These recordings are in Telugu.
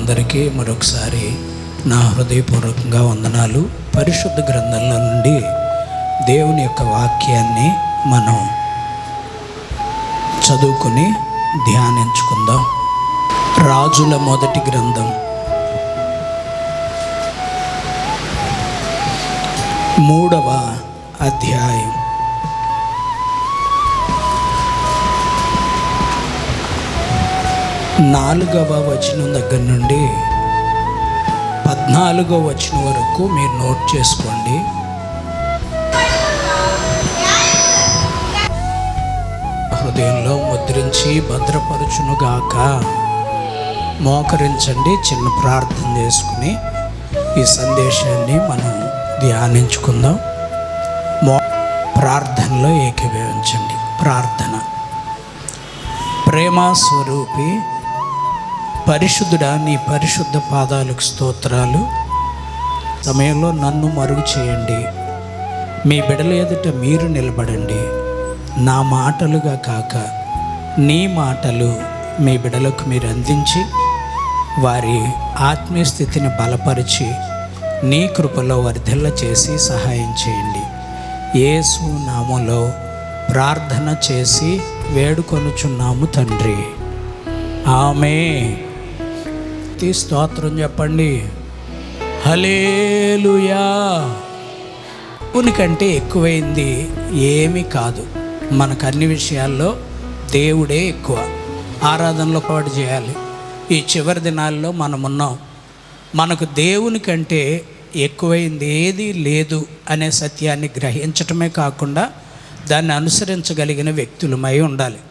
అందరికీ మరొకసారి నా హృదయపూర్వకంగా వందనాలు. పరిశుద్ధ గ్రంథంలో నుండి దేవుని యొక్క వాక్యాన్ని మనం చదువుకుని ధ్యానించుకుందాం. రాజుల మొదటి గ్రంథం 3వ అధ్యాయం 4వ వచనం దగ్గర నుండి 14వ వచనం వరకు మీరు నోట్ చేసుకోండి. హృదయంలో ముద్రించి భద్రపరచునుగాక. మోకరించండి, చిన్న ప్రార్థన చేసుకుని ఈ సందేశాన్ని మనం ధ్యానించుకుందాం. ప్రార్థనలో ఏకీభవించండి. ప్రార్థన. ప్రేమ స్వరూపి పరిశుద్ధుడా, నీ పరిశుద్ధ పాదాలకు స్తోత్రాలు. సమయంలో నన్ను మరుగు చేయండి. మీ బిడ్డల ఎదుట మీరు నిలబడండి. నా మాటలుగా కాక నీ మాటలు మీ బిడ్డలకు మీరు అందించి వారి ఆత్మీయ స్థితిని బలపరిచి నీ కృపలో వర్ధిల్ల చేసి సహాయం చేయండి. యేసు నామములో ప్రార్థన చేసి వేడుకొనుచున్నాము తండ్రి, ఆమేన్. స్తోత్రం చెప్పండి. హల్లెలూయా. ఉనికంటే ఎక్కువైంది ఏమీ కాదు. మనకు అన్ని విషయాల్లో దేవుడే ఎక్కువ. ఆరాధనలో పాటు చేయాలి. ఈ చివరి దినాల్లో మనం ఉన్నాం. మనకు దేవుని కంటే ఎక్కువైంది ఏది లేదు అనే సత్యాన్ని గ్రహించటమే కాకుండా దాన్ని అనుసరించగలిగిన వ్యక్తులమై ఉండాలి.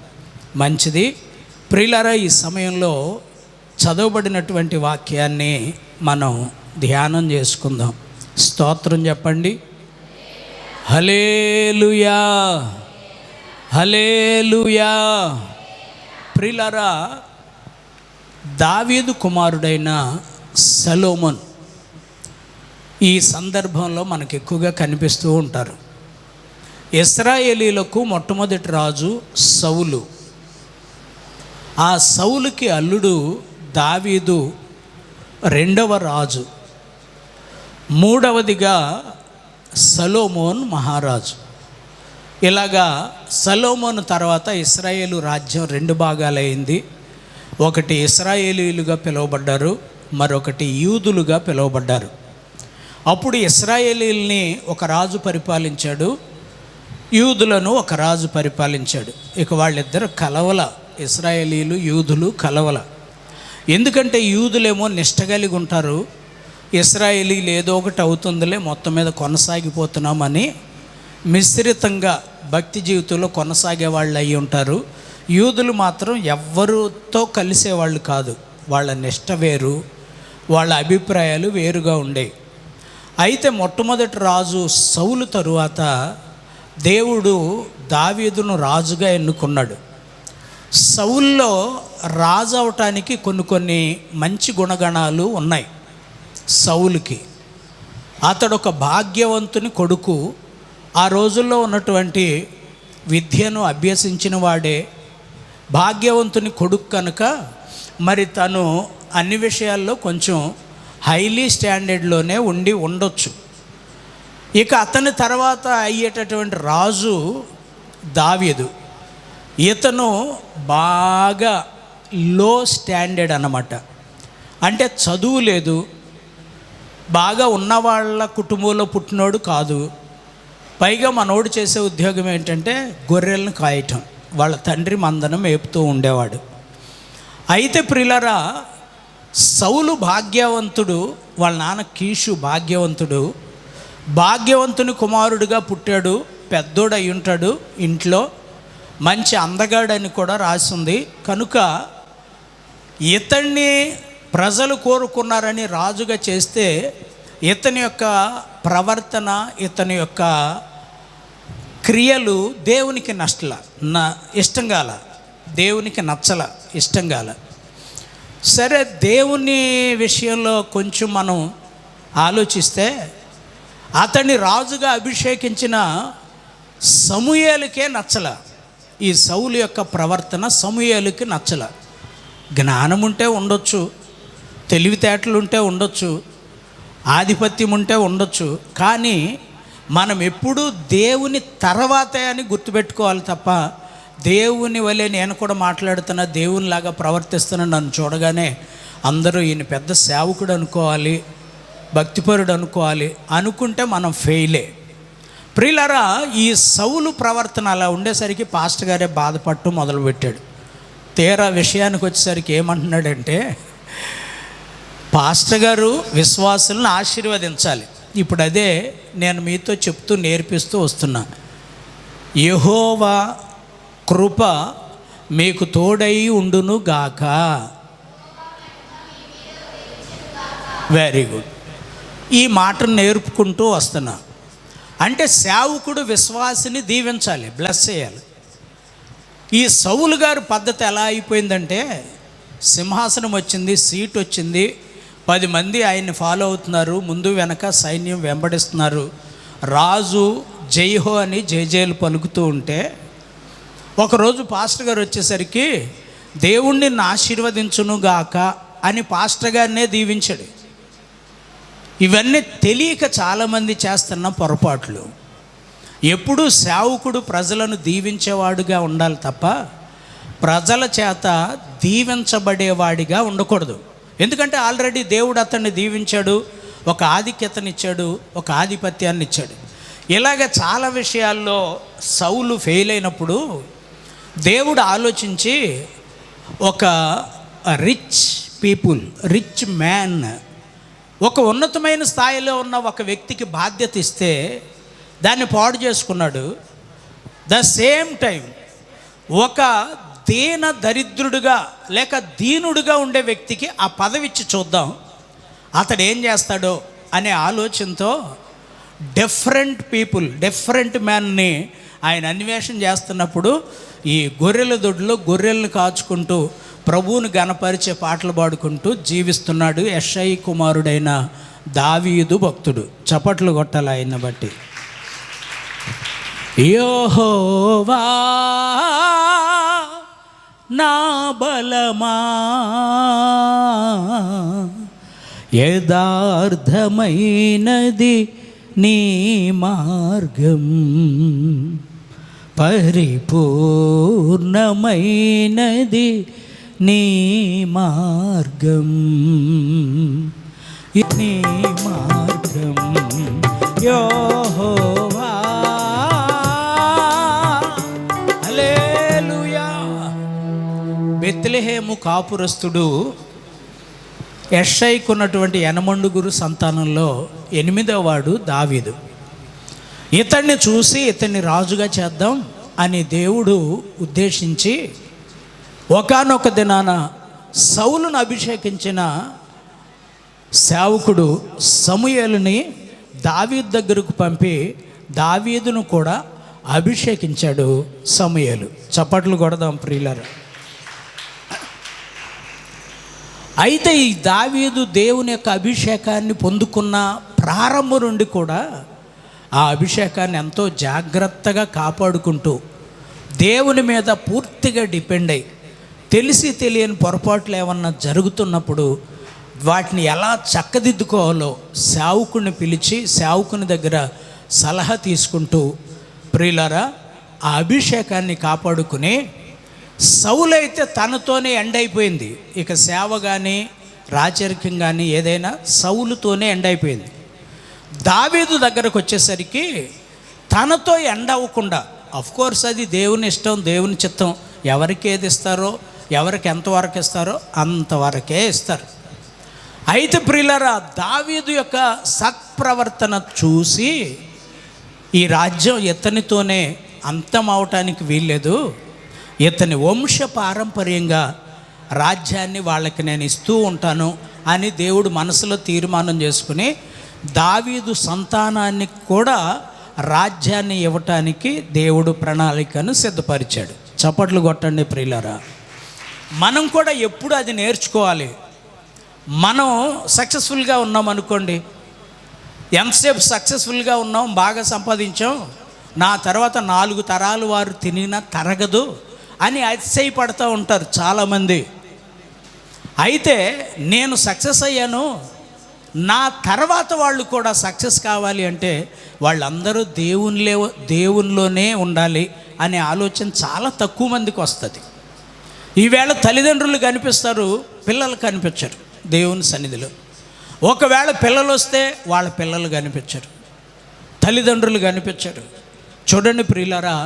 మంచిది ప్రియులారా, ఈ సమయంలో చదవబడినటువంటి వాక్యాన్ని మనం ధ్యానం చేసుకుందాం. స్తోత్రం చెప్పండి. హల్లెలూయా, హల్లెలూయా. ప్రియులారా, దావీదు కుమారుడైన సొలొమోన్ ఈ సందర్భంలో మనకు ఎక్కువగా కనిపిస్తూ ఉంటారు. ఇశ్రాయేలీలకు మొట్టమొదటి రాజు సౌలు. ఆ సౌలుకి అల్లుడు దావీదు రెండవ రాజు. మూడవదిగా సొలొమోన్ మహారాజు. ఇలాగా సొలొమోన్ తర్వాత ఇశ్రాయేలు రాజ్యం 2 భాగాలైంది. ఒకటి ఇశ్రాయేలీలుగా పిలువబడ్డారు, మరొకటి యూదులుగా పిలువబడ్డారు. అప్పుడు ఇశ్రాయేలీల్ని ఒక రాజు పరిపాలించాడు, యూదులను ఒక రాజు పరిపాలించాడు. ఇక వాళ్ళిద్దరు కలవల. ఇశ్రాయేలీలు యూదులు కలవల. ఎందుకంటే యూదులేమో నిష్ట కలిగి ఉంటారు, ఇశ్రాయేలీలు ఏదో ఒకటి అవుతుందిలే మొత్తం మీద కొనసాగిపోతున్నామని మిశ్రితంగా భక్తి జీవితంలో కొనసాగే వాళ్ళు అయి ఉంటారు. యూదులు మాత్రం ఎవ్వరితో కలిసేవాళ్ళు కాదు. వాళ్ళ నిష్ట వేరు, వాళ్ళ అభిప్రాయాలు వేరుగా ఉండేవి. అయితే మొట్టమొదటి రాజు సౌలు తరువాత దేవుడు దావీదును రాజుగా ఎన్నుకున్నాడు. సౌల్లో రాజు అవటానికి కొన్ని మంచి గుణగణాలు ఉన్నాయి సౌలుకి. అతడు ఒక భాగ్యవంతుని కొడుకు. ఆ రోజుల్లో ఉన్నటువంటి విద్యను అభ్యసించిన వాడే, భాగ్యవంతుని కొడుకు కనుక మరి తను అన్ని విషయాల్లో కొంచెం హైలీ స్టాండర్డ్లోనే ఉండొచ్చు. ఇక అతని తర్వాత అయ్యేటటువంటి రాజు దావీదు. ఇతను బాగా లో స్టాండర్డ్ అన్నమాట. అంటే చదువు లేదు, బాగా ఉన్నవాళ్ళ కుటుంబంలో పుట్టినోడు కాదు. పైగా మనోడు చేసే ఉద్యోగం ఏంటంటే గొర్రెలను కాయటం. వాళ్ళ తండ్రి మందను మేపుతూ ఉండేవాడు. అయితే ప్రియులారా, సౌలు భాగ్యవంతుడు, వాళ్ళ నాన్న కీషు భాగ్యవంతుడు. భాగ్యవంతుని కుమారుడిగా పుట్టాడు, పెద్దోడు అయి ఉంటాడు, ఇంట్లో మంచి అందగాడని కూడా రాసింది. కనుక ఇతన్ని ప్రజలు కోరుకున్నారని రాజుగా చేస్తే ఇతని యొక్క ప్రవర్తన, ఇతని యొక్క క్రియలు దేవునికి ఇష్టం కాల, దేవునికి నచ్చల, ఇష్టం కాల. సరే, దేవుని విషయంలో కొంచెం మనం ఆలోచిస్తే అతన్ని రాజుగా అభిషేకించిన సమూయేలుకే నచ్చల. ఈ సౌలు యొక్క ప్రవర్తన సమూయేలుకి నచ్చల. జ్ఞానం ఉంటే ఉండొచ్చు, తెలివితేటలు ఉంటే ఉండొచ్చు, ఆధిపత్యం ఉంటే ఉండొచ్చు, కానీ మనం ఎప్పుడూ దేవుని తర్వాతే అని గుర్తుపెట్టుకోవాలి తప్ప దేవుని వలె నేను కూడా మాట్లాడుతున్నా, దేవునిలాగా ప్రవర్తిస్తున్నా, నన్ను చూడగానే అందరూ ఈయన పెద్ద సేవకుడు అనుకోవాలి, భక్తిపరుడు అనుకోవాలి అనుకుంటే మనం ఫెయిలే. ప్రియులారా, ఈ సౌలు ప్రవర్తన అలా ఉండేసరికి పాస్టర్ గారే బాధపడటం మొదలుపెట్టాడు. తీరా విషయానికి వచ్చేసరికి ఏమంటున్నాడంటే, పాస్టర్ గారు విశ్వాసులను ఆశీర్వదించాలి. ఇప్పుడు అదే నేను మీతో చెప్తూ నేర్పిస్తూ వస్తున్నా. యెహోవా కృప మీకు తోడై ఉండును గాక. Very good. ఈ మాటను నేర్పుకుంటూ వస్తున్నా. అంటే సేవకుడు విశ్వాసిని దీవించాలి, బ్లెస్ చేయాలి. ఈ సౌలు గారి పద్ధతి ఎలా అయిపోయిందంటే, సింహాసనం వచ్చింది, సీట్ వచ్చింది, 10 మంది ఆయన్ని ఫాలో అవుతున్నారు, ముందు వెనక సైన్యం వెంబడిస్తున్నారు, రాజు జైహో అని జయజయలు పలుకుతూ ఉంటే, ఒకరోజు పాస్టర్ గారు వచ్చేసరికి దేవుణ్ణి ఆశీర్వదించునుగాక అని పాస్టర్ గారినే దీవించాడు. ఇవన్నీ తెలియక చాలామంది చేస్తున్న పొరపాట్లు. ఎప్పుడూ సేవకుడు ప్రజలను దీవించేవాడుగా ఉండాలి తప్ప ప్రజల చేత దీవించబడేవాడిగా ఉండకూడదు. ఎందుకంటే ఆల్రెడీ దేవుడు అతన్ని దీవించాడు, ఒక ఆధిక్యతనిచ్చాడు, ఒక ఆధిపత్యాన్ని ఇచ్చాడు. ఇలాగ చాలా విషయాల్లో సౌలు ఫెయిల్ అయినప్పుడు దేవుడు ఆలోచించి ఒక రిచ్ మ్యాన్, ఒక ఉన్నతమైన స్థాయిలో ఉన్న ఒక వ్యక్తికి బాధ్యత ఇస్తే దాన్ని పాడు చేసుకున్నాడు. ద సేమ్ టైం ఒక దరిద్రుడుగా లేక దీనుడుగా ఉండే వ్యక్తికి ఆ పదవి ఇచ్చి చూద్దాం అతడు ఏం చేస్తాడో అనే ఆలోచనతో డిఫరెంట్ మ్యాన్ని ఆయన అన్వేషణ చేస్తున్నప్పుడు ఈ గొర్రెల దొడ్లో గొర్రెలను కాచుకుంటూ ప్రభువుని గణపరిచే పాటలు పాడుకుంటూ జీవిస్తున్నాడు యెషై కుమారుడైన దావీదు భక్తుడు. చప్పట్లు కొట్టాలి ఆయన బట్టి. యెహోవా నా బలమా, యథార్థమైనది నీ మార్గం, పరిపూర్ణమైనది నీ మార్గం, నీ మార్గం యెహోవా. హల్లెలూయా. బెత్లెహేము కాపురస్తుడు యెషైకున్నటువంటి 80 సంతానంలో 8వ వాడు దావీదు. ఇతన్ని చూసి ఇతన్ని రాజుగా చేద్దాం అని దేవుడు ఉద్దేశించి ఒకానొక దినాన సౌలును అభిషేకించిన సేవకుడు సమూయేలుని దావీదు దగ్గరకు పంపి దావీదును కూడా అభిషేకించాడు సమూయేలు. చప్పట్లు కొడదాం ప్రియులారా. అయితే ఈ దావీదు దేవుని యొక్క అభిషేకాన్ని పొందుకున్న ప్రారంభం నుండి కూడా ఆ అభిషేకాన్ని ఎంతో జాగ్రత్తగా కాపాడుకుంటూ దేవుని మీద పూర్తిగా డిపెండ్ అయ్యి తెలిసి తెలియని పొరపాట్లు ఏమన్నా జరుగుతున్నప్పుడు వాటిని ఎలా చక్కదిద్దుకోవాలో సేవకుని పిలిచి సేవకుని దగ్గర సలహా తీసుకుంటూ ప్రియులారా ఆ అభిషేకాన్ని కాపాడుకుని సౌలైతే తనతోనే ఎండ్ అయిపోయింది. ఇక సేవ కానీ రాచరికం కానీ ఏదైనా సౌలుతోనే ఎండ్ అయిపోయింది. దావీదు దగ్గరకు వచ్చేసరికి తనతో ఎండ్ అవ్వకుండా, అఫ్కోర్స్ అది దేవుని ఇష్టం, దేవుని చిత్తం, ఎవరికి ఏది ఇస్తారో ఎవరికి ఎంతవరకు ఇస్తారో అంతవరకే ఇస్తారు. అయితే ప్రియులారా దావీదు యొక్క సత్ప్రవర్తన చూసి ఈ రాజ్యం ఇతనితోనే అంతం అవటానికి వీల్లేదు, ఇతని వంశ పారంపర్యంగా రాజ్యాన్ని వాళ్ళకి నేను ఇస్తూ ఉంటాను అని దేవుడు మనసులో తీర్మానం చేసుకుని దావీదు సంతానాన్ని కూడా రాజ్యాన్ని ఇవ్వటానికి దేవుడు ప్రణాళికను సిద్ధపరిచాడు. చప్పట్లు కొట్టండి ప్రియులారా. మనం కూడా ఎప్పుడు అది నేర్చుకోవాలి. మనం సక్సెస్ఫుల్గా ఉన్నాం అనుకోండి, ఎంతసేపు సక్సెస్ఫుల్గా ఉన్నాం, బాగా సంపాదించాం, నా తర్వాత 4 తరాలు వారు తినినా తరగదు అని అతిశయపడుతూ ఉంటారు చాలామంది. అయితే నేను సక్సెస్ అయ్యాను, నా తర్వాత వాళ్ళు కూడా సక్సెస్ కావాలి అంటే వాళ్ళందరూ దేవునిలోనే ఉండాలి అనే ఆలోచన చాలా తక్కువ మందికి వస్తుంది. ఈవేళ తల్లిదండ్రులు కనిపిస్తారు, పిల్లలు కనిపించరు దేవుని సన్నిధిలో. ఒకవేళ పిల్లలు వస్తే వాళ్ళ పిల్లలు కనిపించరు, తల్లిదండ్రులు కనిపించరు. చూడండి ప్రియులారా,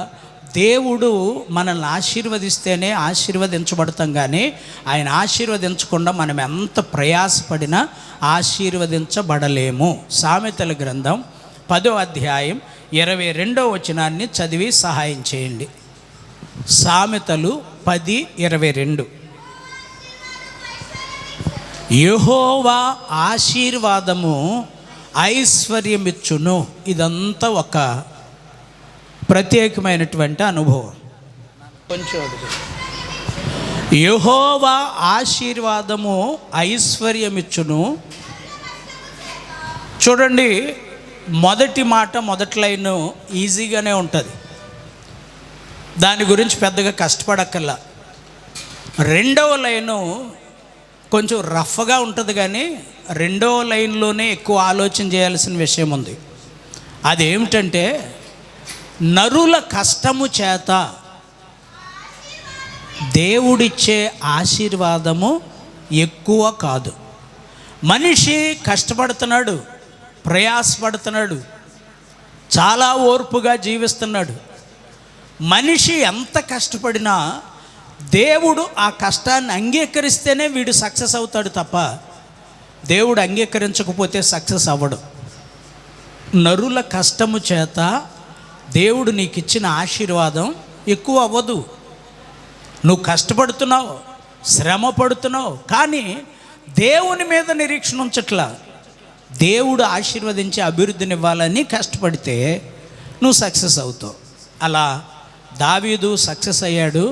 దేవుడు మనల్ని ఆశీర్వదిస్తేనే ఆశీర్వదించబడతాం, కానీ ఆయన ఆశీర్వదించకుండా మనం ఎంత ప్రయాసపడినా ఆశీర్వదించబడలేము. సామెతల గ్రంథం 10వ అధ్యాయం 22వ వచనాన్ని చదివి సహాయం చేయండి. సామెతలు 10:22. యెహోవా ఆశీర్వాదము ఐశ్వర్యమిచ్చును. ఇదంతా ఒక ప్రత్యేకమైనటువంటి అనుభవం. కొంచెం యెహోవా ఆశీర్వాదము ఐశ్వర్యమిచ్చును. చూడండి, మొదటి మాట, మొదటి లైన్ ఈజీగానే ఉంటుంది, దాని గురించి పెద్దగా కష్టపడక్కర్లా. రెండవ లైను కొంచెం రఫ్గా ఉంటుంది, కానీ రెండవ లైన్లోనే ఎక్కువ ఆలోచన చేయాల్సిన విషయం ఉంది. అదేమిటంటే, నరుల కష్టము చేత దేవుడిచ్చే ఆశీర్వాదము ఎక్కువ కాదు. మనిషి కష్టపడుతున్నాడు, ప్రయాసపడుతున్నాడు, చాలా ఓర్పుగా జీవిస్తున్నాడు. మనిషి ఎంత కష్టపడినా దేవుడు ఆ కష్టాన్ని అంగీకరిస్తేనే వీడు సక్సెస్ అవుతాడు తప్ప దేవుడు అంగీకరించకపోతే సక్సెస్ అవ్వడు. నరుల కష్టము చేత దేవుడు నీకు ఇచ్చిన ఆశీర్వాదం ఎక్కువ అవ్వదు. నువ్వు కష్టపడుతున్నావు, శ్రమ పడుతున్నావు, కానీ దేవుని మీద నిరీక్షణ ఉంచట్లా. దేవుడు ఆశీర్వదించి అభివృద్ధినివ్వాలని కష్టపడితే నువ్వు సక్సెస్ అవుతావు. అలా దావీదు సక్సెస్ అయ్యాడు.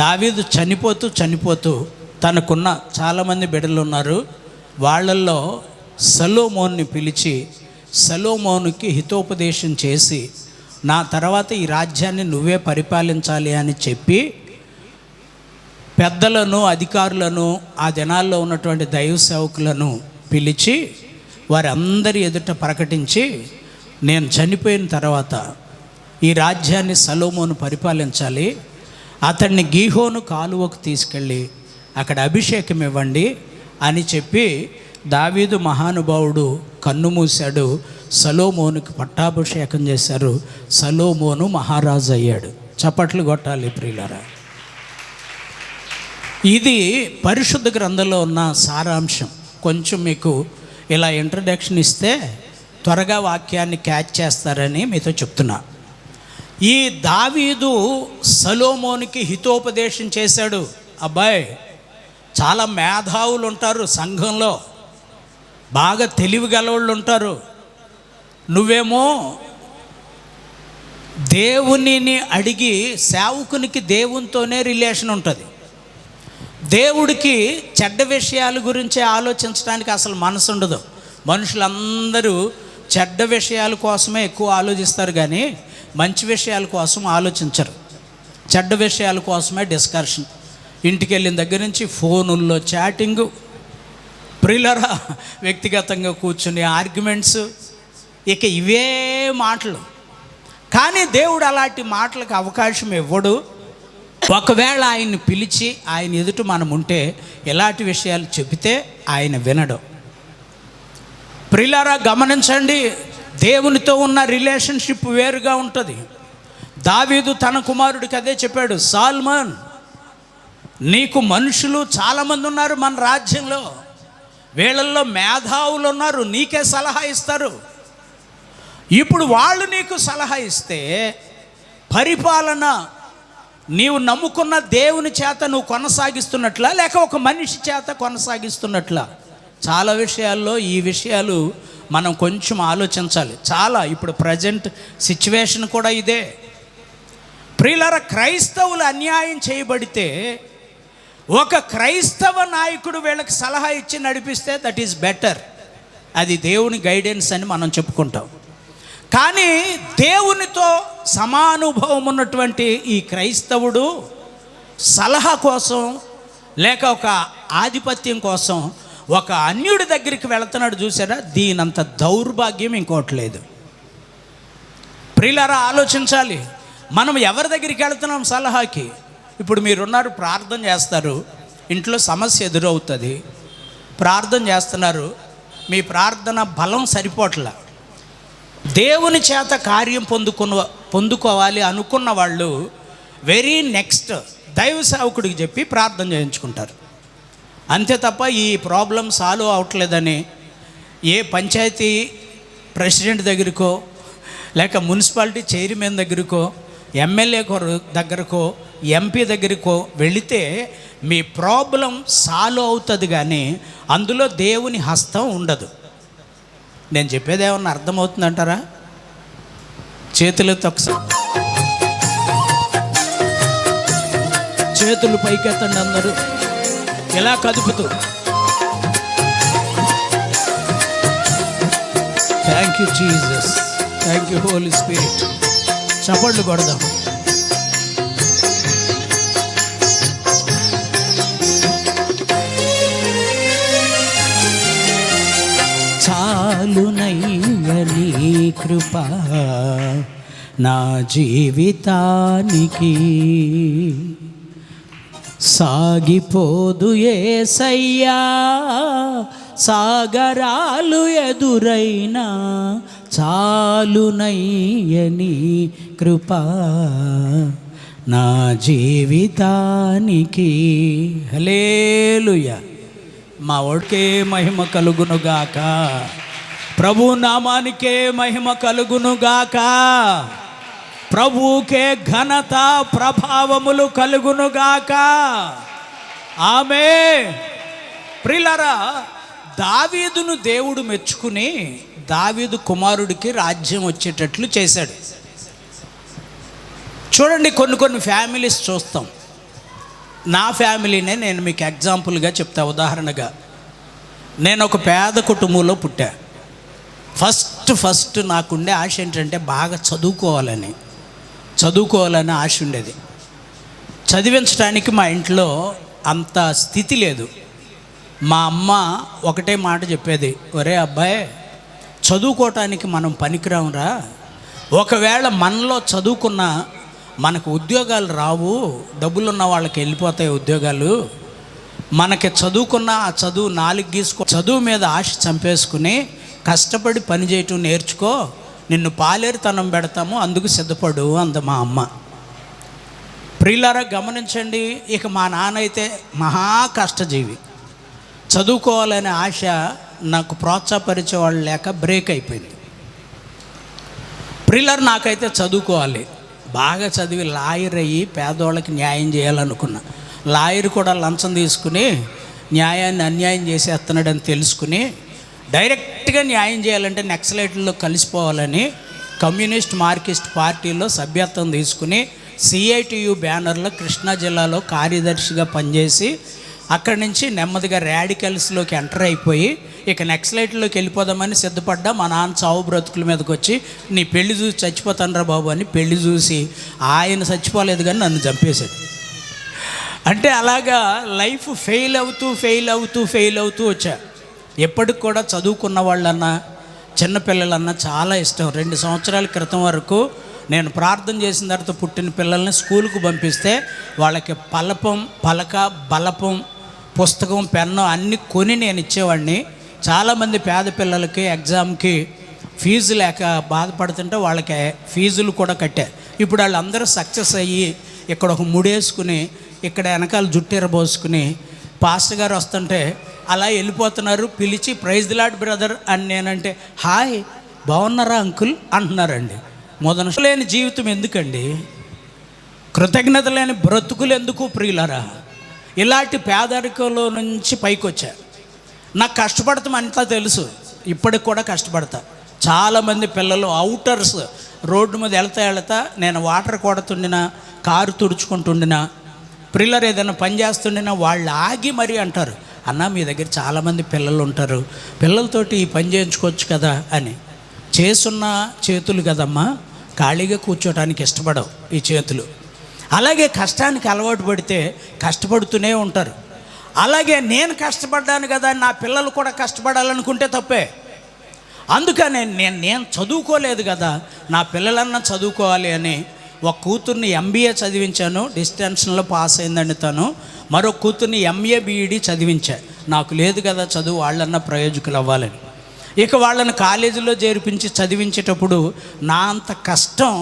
దావీదు చనిపోతూ తనకున్న చాలామంది బిడ్డలు ఉన్నారు, వాళ్ళల్లో సొలొమోనుని పిలిచి సొలొమోనుకి హితోపదేశం చేసి, నా తర్వాత ఈ రాజ్యాన్ని నువ్వే పరిపాలించాలి అని చెప్పి పెద్దలను, అధికారులను, ఆ దినాల్లో ఉన్నటువంటి దైవ సేవకులను పిలిచి వారందరి ఎదుట ప్రకటించి, నేను చనిపోయిన తర్వాత ఈ రాజ్యాన్ని సొలొమోను పరిపాలించాలి, అతన్ని గీహోను కాలువకు తీసుకెళ్ళి అక్కడ అభిషేకం ఇవ్వండి అని చెప్పి దావీదు మహానుభావుడు కన్ను మూశాడు. సొలొమోనుకి పట్టాభిషేకం చేశారు. సొలొమోను మహారాజు అయ్యాడు. చప్పట్లు కొట్టాలి ప్రియులారా. ఇది పరిశుద్ధ గ్రంథంలో ఉన్న సారాంశం. కొంచెం మీకు ఇలా ఇంట్రడక్షన్ ఇస్తే త్వరగా వాక్యాన్ని క్యాచ్ చేస్తారని మీతో చెప్తున్నా. ఈ దావీదు సొలొమోనుకి హితోపదేశం చేశాడు. అబ్బాయి, చాలా మేధావులు ఉంటారు సంఘంలో, బాగా తెలివిగలవాళ్ళు ఉంటారు, నువ్వేమో దేవునిని అడిగి, సేవకునికి దేవునితోనే రిలేషన్ ఉంటుంది. దేవుడికి చెడ్డ విషయాల గురించి ఆలోచించడానికి అసలు మనసు ఉండదు. మనుషులందరూ చెడ్డ విషయాల కోసమే ఎక్కువ ఆలోచిస్తారు, కానీ మంచి విషయాల కోసం ఆలోచించరు. చెడ్డ విషయాల కోసమే డిస్కషన్. ఇంటికి వెళ్ళిన దగ్గర నుంచి ఫోనుల్లో చాటింగు, ప్రియులరా వ్యక్తిగతంగా కూర్చుని ఆర్గ్యుమెంట్స్, ఇక ఇవే మాటలు. కానీ దేవుడు అలాంటి మాటలకు అవకాశం ఇవ్వడు. ఒకవేళ ఆయన్ని పిలిచి ఆయన ఎదుట మనం ఉంటే ఎలాంటి విషయాలు చెబితే ఆయన వినడు. ప్రియులారా గమనించండి, దేవునితో ఉన్న రిలేషన్షిప్ వేరుగా ఉంటుంది. దావీదు తన కుమారుడికి అదే చెప్పాడు, సాల్మన్, నీకు మనుషులు చాలామంది ఉన్నారు మన రాజ్యంలో, వీళ్ళల్లో మేధావులు ఉన్నారు, నీకే సలహా ఇస్తారు. ఇప్పుడు వాళ్ళు నీకు సలహా ఇస్తే పరిపాలన నీవు నమ్ముకున్న దేవుని చేత నువ్వు కొనసాగిస్తున్నట్లా, లేక ఒక మనిషి చేత కొనసాగిస్తున్నట్లా? చాలా విషయాల్లో ఈ విషయాలు మనం కొంచెం ఆలోచించాలి. చాలా ఇప్పుడు ప్రజెంట్ సిచ్యువేషన్ కూడా ఇదే. ప్రియులారా, క్రైస్తవులు అన్యాయం చేయబడితే ఒక క్రైస్తవ నాయకుడు వీళ్ళకి సలహా ఇచ్చి నడిపిస్తే దట్ ఈజ్ బెటర్. అది దేవుని గైడెన్స్ అని మనం చెప్పుకుంటాం. కానీ దేవునితో సమానుభవం ఉన్నటువంటి ఈ క్రైస్తవుడు సలహా కోసం లేక ఒక ఆధిపత్యం కోసం ఒక అన్యుడి దగ్గరికి వెళుతున్నాడు చూసారా, దీనంత దౌర్భాగ్యం ఇంకోటి లేదు. ప్రియులారా, ఆలోచించాలి. మనం ఎవరి దగ్గరికి వెళ్తున్నాం సలహాకి? ఇప్పుడు మీరున్నారు, ప్రార్థన చేస్తారు, ఇంట్లో సమస్య ఎదురవుతుంది, ప్రార్థన చేస్తున్నారు, మీ ప్రార్థన బలం సరిపోట్ల, దేవుని చేత కార్యం పొందుకోవాలి అనుకున్న వాళ్ళు వెరీ నెక్స్ట్ దైవ సేవకుడికి చెప్పి ప్రార్థన చేయించుకుంటారు. అంతే తప్ప ఈ ప్రాబ్లం సాల్వ్ అవ్వట్లేదని ఏ పంచాయతీ ప్రెసిడెంట్ దగ్గరకో, లేక మున్సిపాలిటీ చైర్మన్ దగ్గరకో, ఎమ్మెల్యే దగ్గరకో, ఎంపీ దగ్గరకో వెళితే మీ ప్రాబ్లం సాల్వ్ అవుతుంది, కానీ అందులో దేవుని హస్తం ఉండదు. నేను చెప్పేది ఏమన్నా అర్థమవుతుందంటారా? చేతులతో ఒకసారి చేతులు పైకెత్తండి అందరూ, ఇలా కదుపుతూ. Thank you Jesus, thank you holy spirit. చప్పట్లు కొడదాం. చాలునయ్య నీ కృప నా జీవితానికి, సాగిపోదు యేసయ్యా సాగరాలు ఎదురైనా, చాలునయ్య నీ కృప నా జీవితానికి. హల్లెలూయా. మా వాడికే మహిమ కలుగునుగాక, ప్రభు నామానికే మహిమ కలుగునుగాక, ప్రభువుకే ఘనత ప్రభావములు కలుగునుగాక. ఆమేన్. ప్రియులారా, దావీదును దేవుడు మెచ్చుకుని దావీదు కుమారుడికి రాజ్యం వచ్చేటట్లు చేశాడు. చూడండి, కొన్ని ఫ్యామిలీస్ చూస్తాం. నా ఫ్యామిలీనే నేను మీకు ఎగ్జాంపుల్గా చెప్తా. ఉదాహరణగా, నేను ఒక పేద కుటుంబంలో పుట్టా. ఫస్ట్ నాకుండే ఆశ ఏంటంటే బాగా చదువుకోవాలని ఆశ ఉండేది. చదివించడానికి మా ఇంట్లో అంత స్థితి లేదు. మా అమ్మ ఒకటే మాట చెప్పేది, ఒరే అబ్బాయి, చదువుకోవటానికి మనం పనికిరామురా, ఒకవేళ మనలో చదువుకున్న మనకు ఉద్యోగాలు రావు, డబ్బులున్న వాళ్ళకి వెళ్ళిపోతాయి ఉద్యోగాలు, మనకి చదువుకున్న ఆ చదువు 4 గీసుకో, చదువు మీద ఆశ చంపేసుకుని కష్టపడి పని చేయటం నేర్చుకో, నిన్ను పాలేరుతనం పెడతాము, అందుకు సిద్ధపడు అంద మా అమ్మ. ప్రియులారా, గమనించండి, ఇక మా నాన్న అయితే మహా కష్టజీవి. చదువుకోవాలనే ఆశ నాకు ప్రోత్సాహపరిచే వాళ్ళు లేక బ్రేక్ అయిపోయింది. ప్రియులారా, నాకైతే చదువుకోవాలి, బాగా చదివి లాయర్ అయ్యి పేదవాళ్ళకి న్యాయం చేయాలనుకున్నా. లాయర్ కూడా లంచం తీసుకుని న్యాయాన్ని అన్యాయం చేసేస్తున్నాడని తెలుసుకుని డైరెక్ట్గా న్యాయం చేయాలంటే నక్సలైట్లలో కలిసిపోవాలని కమ్యూనిస్ట్ మార్కిస్ట్ పార్టీలో సభ్యత్వం తీసుకుని CITU బ్యానర్లో కృష్ణా జిల్లాలో కార్యదర్శిగా పనిచేసి అక్కడి నుంచి నెమ్మదిగా రాడికల్స్లోకి ఎంటర్ అయిపోయి ఇక నక్సలైట్లోకి వెళ్ళిపోదామని సిద్ధపడ్డా. మా నాన్న చావు బ్రతుకుల మీదకి వచ్చి, నీ పెళ్లి చూసి చచ్చిపోతానరా బాబు అని పెళ్లి చూసి ఆయన చచ్చిపోలేదు కానీ నన్ను చంపేశాడు. అంటే అలాగా లైఫ్ ఫెయిల్ అవుతూ వచ్చా. ఎప్పటికి కూడా చదువుకున్న వాళ్ళన్నా చిన్నపిల్లలన్నా చాలా ఇష్టం. 2 సంవత్సరాల క్రితం వరకు నేను ప్రార్థన చేసిన తర్వాత పుట్టిన పిల్లల్ని స్కూల్కు పంపిస్తే వాళ్ళకి పలక బలపం పుస్తకం పెన్ను అన్నీ కొని నేను ఇచ్చేవాడిని. చాలామంది పేద పిల్లలకి ఎగ్జామ్కి ఫీజు లేక బాధపడుతుంటే వాళ్ళకి ఫీజులు కూడా కట్టా. ఇప్పుడు వాళ్ళందరూ సక్సెస్ అయ్యి ఇక్కడ ఒక ముడేసుకుని ఇక్కడ వెనకాల జుట్టెరబోసుకుని పాస్టర్ గారు వస్తుంటే అలా వెళ్ళిపోతున్నారు. పిలిచి ప్రైజ్ ది లార్డ్ బ్రదర్ అని నేనంటే, హాయ్ బాగున్నారా అంకుల్ అంటున్నారండి. మొదటి లేని జీవితం ఎందుకండి? కృతజ్ఞత లేని బ్రతుకులు ఎందుకు ప్రియులారా? ఇలాంటి పేదరికంలో నుంచి పైకి వచ్చా. నాకు కష్టపడతాం అంతా తెలుసు, ఇప్పటికి కూడా కష్టపడతా. చాలామంది పిల్లలు అవుటర్స్ రోడ్డు మీద వెళ్తా నేను వాటర్ కొడుతుండినా, కారు తుడుచుకుంటుండినా, ప్రిల్లర్ ఏదైనా పని చేస్తుండినా వాళ్ళు ఆగి మరీ అంటారు, అన్న మీ దగ్గర చాలామంది పిల్లలు ఉంటారు, పిల్లలతోటి ఈ పని చేయించుకోవచ్చు కదా అని. చేసున్న చేతులు కదమ్మా, ఖాళీగా కూర్చోటానికి ఇష్టపడవు ఈ చేతులు. అలాగే కష్టానికి అలవాటు పడితే కష్టపడుతూనే ఉంటారు. అలాగే నేను కష్టపడ్డాను కదా, నా పిల్లలు కూడా కష్టపడాలనుకుంటే తప్పే. అందుకనే నేను చదువుకోలేదు కదా, నా పిల్లలన్నా చదువుకోవాలి అని ఒక కూతుర్ని ఎంబీఏ చదివించాను, డిస్టెన్షన్లో పాస్ అయిందండి తను. మరో కూతుర్ని ఎంఏ బీఈడి చదివించా. నాకు లేదు కదా చదువు, వాళ్ళన్నా ప్రయోజకులు అవ్వాలని. ఇక వాళ్ళని కాలేజీలో చేర్పించి చదివించేటప్పుడు నా అంత కష్టం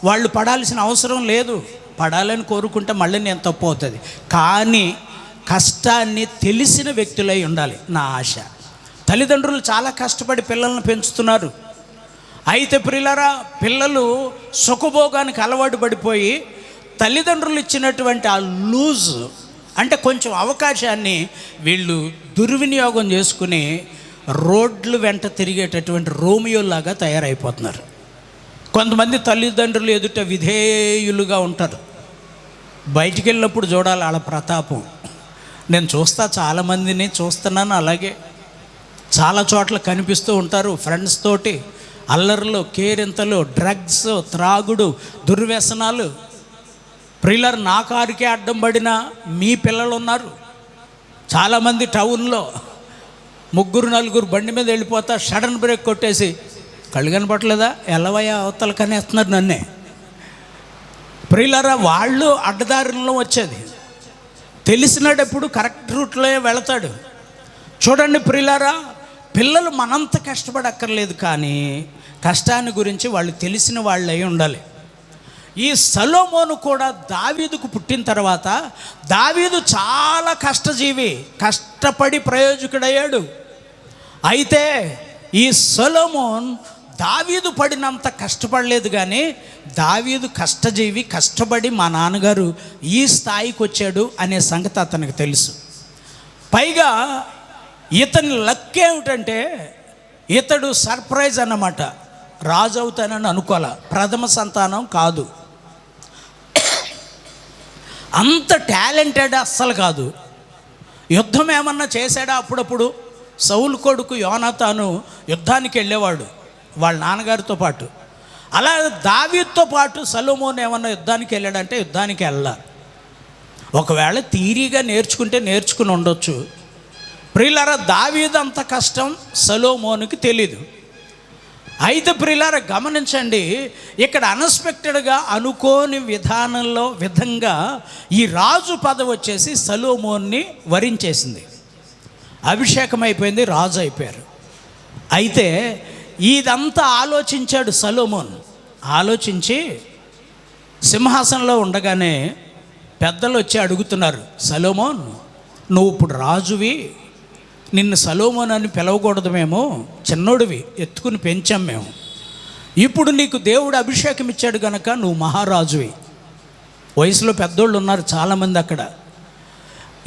వాళ్ళు పడాల్సిన అవసరం లేదు. పడాలని కోరుకుంటే మళ్ళీ నేను తప్పు అవుతుంది. కానీ కష్టాన్ని తెలిసిన వ్యక్తులై ఉండాలి నా ఆశ. తల్లిదండ్రులు చాలా కష్టపడి పిల్లలను పెంచుతున్నారు. అయితే ప్రియులారా, పిల్లలు సుఖభోగానికి అలవాటు పడిపోయి తల్లిదండ్రులు ఇచ్చినటువంటి ఆ లూజ్ అంటే కొంచెం అవకాశాన్ని వీళ్ళు దుర్వినియోగం చేసుకుని రోడ్లు వెంట తిరిగేటటువంటి రోమియోలాగా తయారైపోతున్నారు. కొంతమంది తల్లిదండ్రులు ఎదుట విధేయులుగా ఉంటారు. బయటికి వెళ్ళినప్పుడు చూడాలి వాళ్ళ ప్రతాపం. నేను చాలామందిని చూస్తున్నాను. అలాగే చాలా చోట్ల కనిపిస్తూ ఉంటారు. ఫ్రెండ్స్ తోటి అల్లర్లు, కేరింతలు, డ్రగ్స్, త్రాగుడు, దుర్వ్యసనాలు. ప్రియులారా, నా కారుకే అడ్డం పడిన మీ పిల్లలు ఉన్నారు. చాలామంది టౌన్లో 3-4 బండి మీద వెళ్ళిపోతా సడన్ బ్రేక్ కొట్టేసి కళ్ళు కనపట్లేదా ఎల్లవయ్యా అవతల కనేస్తున్నారు నన్నే. ప్రియులారా, వాళ్ళు అడ్డదారుల్లో వచ్చేది. తెలిసినప్పుడు కరెక్ట్ రూట్లో వెళతాడు. చూడండి ప్రియులారా, పిల్లలు మనంత కష్టపడక్కర్లేదు, కానీ కష్టాన్ని గురించి వాళ్ళు తెలిసిన వాళ్ళు అయి ఉండాలి. ఈ సొలొమోను కూడా దావీదుకు పుట్టిన తర్వాత దావీదు చాలా కష్టజీవి, కష్టపడి ప్రయోజకుడయ్యాడు. అయితే ఈ సొలొమోన్ దావీదు పడినంత కష్టపడలేదు, కానీ దావీదు కష్టజీవి, కష్టపడి మా నాన్నగారు ఈ స్థాయికి వచ్చాడు అనే సంగతి అతనికి తెలుసు. పైగా ఇతని లక్ ఏమిటంటే ఇతడు సర్ప్రైజ్ అన్నమాట. రాజు అవుతానని అనుకోలే, ప్రథమ సంతానం కాదు, అంత టాలెంటెడ్ అస్సలు కాదు. యుద్ధం ఏమన్నా చేశాడా? అప్పుడప్పుడు సౌలు కొడుకు యోనాతాను యుద్ధానికి వెళ్ళేవాడు వాళ్ళ నాన్నగారితో పాటు. అలా దావీదుతో పాటు సొలొమోను ఏమన్నా యుద్ధానికి వెళ్ళాడంటే యుద్ధానికి వెళ్ళా. ఒకవేళ థియరీగా నేర్చుకుంటే నేర్చుకుని ఉండొచ్చు. ప్రియులారా, దావీదు అంత కష్టం సొలొమోనుకి తెలీదు. అయితే ప్రియులారా గమనించండి, ఇక్కడ అన్ఎక్స్పెక్టెడ్గా అనుకోని విధంగా ఈ రాజు పదవి వచ్చేసి సొలొమోన్ని వరించేసింది. అభిషేకం అయిపోయింది, రాజు అయిపోయారు. అయితే ఇదంతా ఆలోచించాడు సొలొమోన్. ఆలోచించి సింహాసనంలో ఉండగానే పెద్దలు వచ్చి అడుగుతున్నారు, సొలొమోన్ నువ్వు ఇప్పుడు రాజువి, నిన్ను సొలొమోన్ అని పిలవకూడదు, మేము చిన్నోడివి, ఎత్తుకుని పెంచాం మేము. ఇప్పుడు నీకు దేవుడు అభిషేకం ఇచ్చాడు కనుక నువ్వు మహారాజువి. వయసులో పెద్దోళ్ళు ఉన్నారు చాలామంది అక్కడ.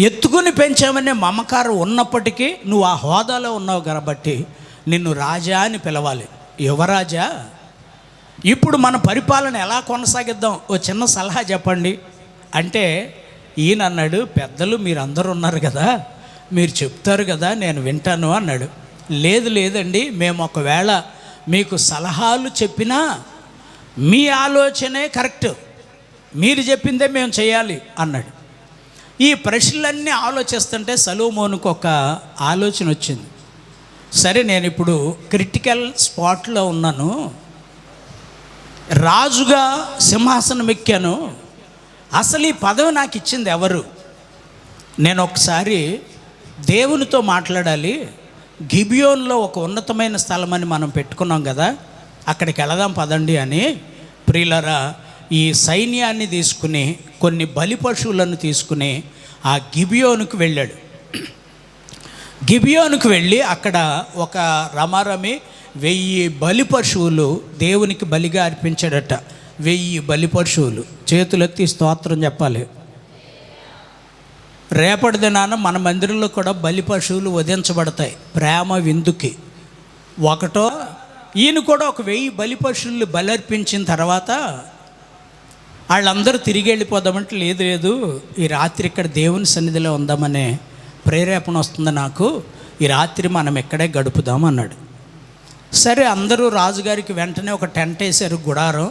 ఎత్తుకుని పెంచామనే మమకారం ఉన్నప్పటికీ నువ్వు ఆ హోదాలో ఉన్నావు కాబట్టి నిన్ను రాజా అని పిలవాలి. యువరాజా, ఇప్పుడు మన పరిపాలన ఎలా కొనసాగిద్దాం, ఓ చిన్న సలహా చెప్పండి అంటే ఈయన అన్నాడు, పెద్దలు మీరందరూ ఉన్నారు కదా, మీరు చెప్తారు కదా, నేను వింటాను అన్నాడు. లేదండి, మేము ఒకవేళ మీకు సలహాలు చెప్పినా మీ ఆలోచనే కరెక్ట్, మీరు చెప్పిందే మేము చేయాలి అన్నాడు. ఈ ప్రశ్నలన్నీ ఆలోచిస్తుంటే సొలొమోనుకు ఒక ఆలోచన వచ్చింది. సరే, నేను ఇప్పుడు క్రిటికల్ స్పాట్లో ఉన్నాను, రాజుగా సింహాసనం ఎక్కాను, అసలు ఈ పదవి నాకు ఇచ్చింది ఎవరు? నేను ఒకసారి దేవునితో మాట్లాడాలి. గిబియోన్లో ఒక ఉన్నతమైన స్థలం అని మనం పెట్టుకున్నాం కదా, అక్కడికి వెళదాం పదండి అని ప్రియులరా ఈ సైన్యాన్ని తీసుకుని కొన్ని బలి పశువులను తీసుకుని ఆ గిబియోనుకు వెళ్ళాడు. గిబియోనుకు వెళ్ళి అక్కడ ఒక రమారమి 1000 బలి పశువులు దేవునికి బలిగా అర్పించాడట. 1000 బలి పశువులు. చేతులెత్తి స్తోత్రం చెప్పాలి. రేపటి దినాన మన మందిరంలో కూడా బలి పశువులు వధించబడతాయి ప్రేమ విందుకి. ఒకటో ఈయన కూడా ఒక 1000 బలి పశువులు బలర్పించిన తర్వాత వాళ్ళందరూ తిరిగి వెళ్ళిపోదామంటే లేదు, ఈ రాత్రి ఇక్కడ దేవుని సన్నిధిలో ఉందామనే ప్రేరేపణ వస్తుంది నాకు, ఈ రాత్రి మనం ఇక్కడే గడుపుదాం అన్నాడు. సరే, అందరూ రాజుగారికి వెంటనే ఒక టెంట్ వేశారు, గుడారం.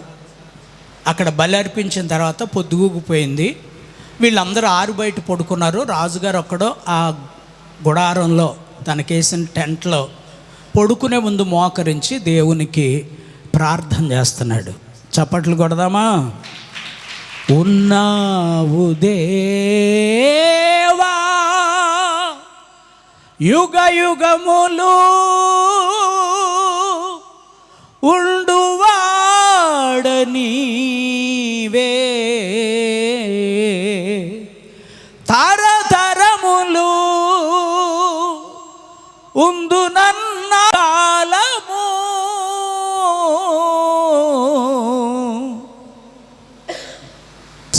అక్కడ బలి అర్పించిన తర్వాత పొద్దుగూకిపోయింది. వీళ్ళందరూ ఆరు బయట పడుకున్నారు. రాజుగారు ఒక్కడో ఆ గుడారంలో తనకేసిన టెంట్లో పడుకునే ముందు మోకరించి దేవునికి ప్రార్థన చేస్తున్నాడు. చప్పట్లు కొడదామా? ఉన్నావు దేవా యుగ యుగములు ఉండువాడ నీవే, తరతరములు ఉందునన్న కాలము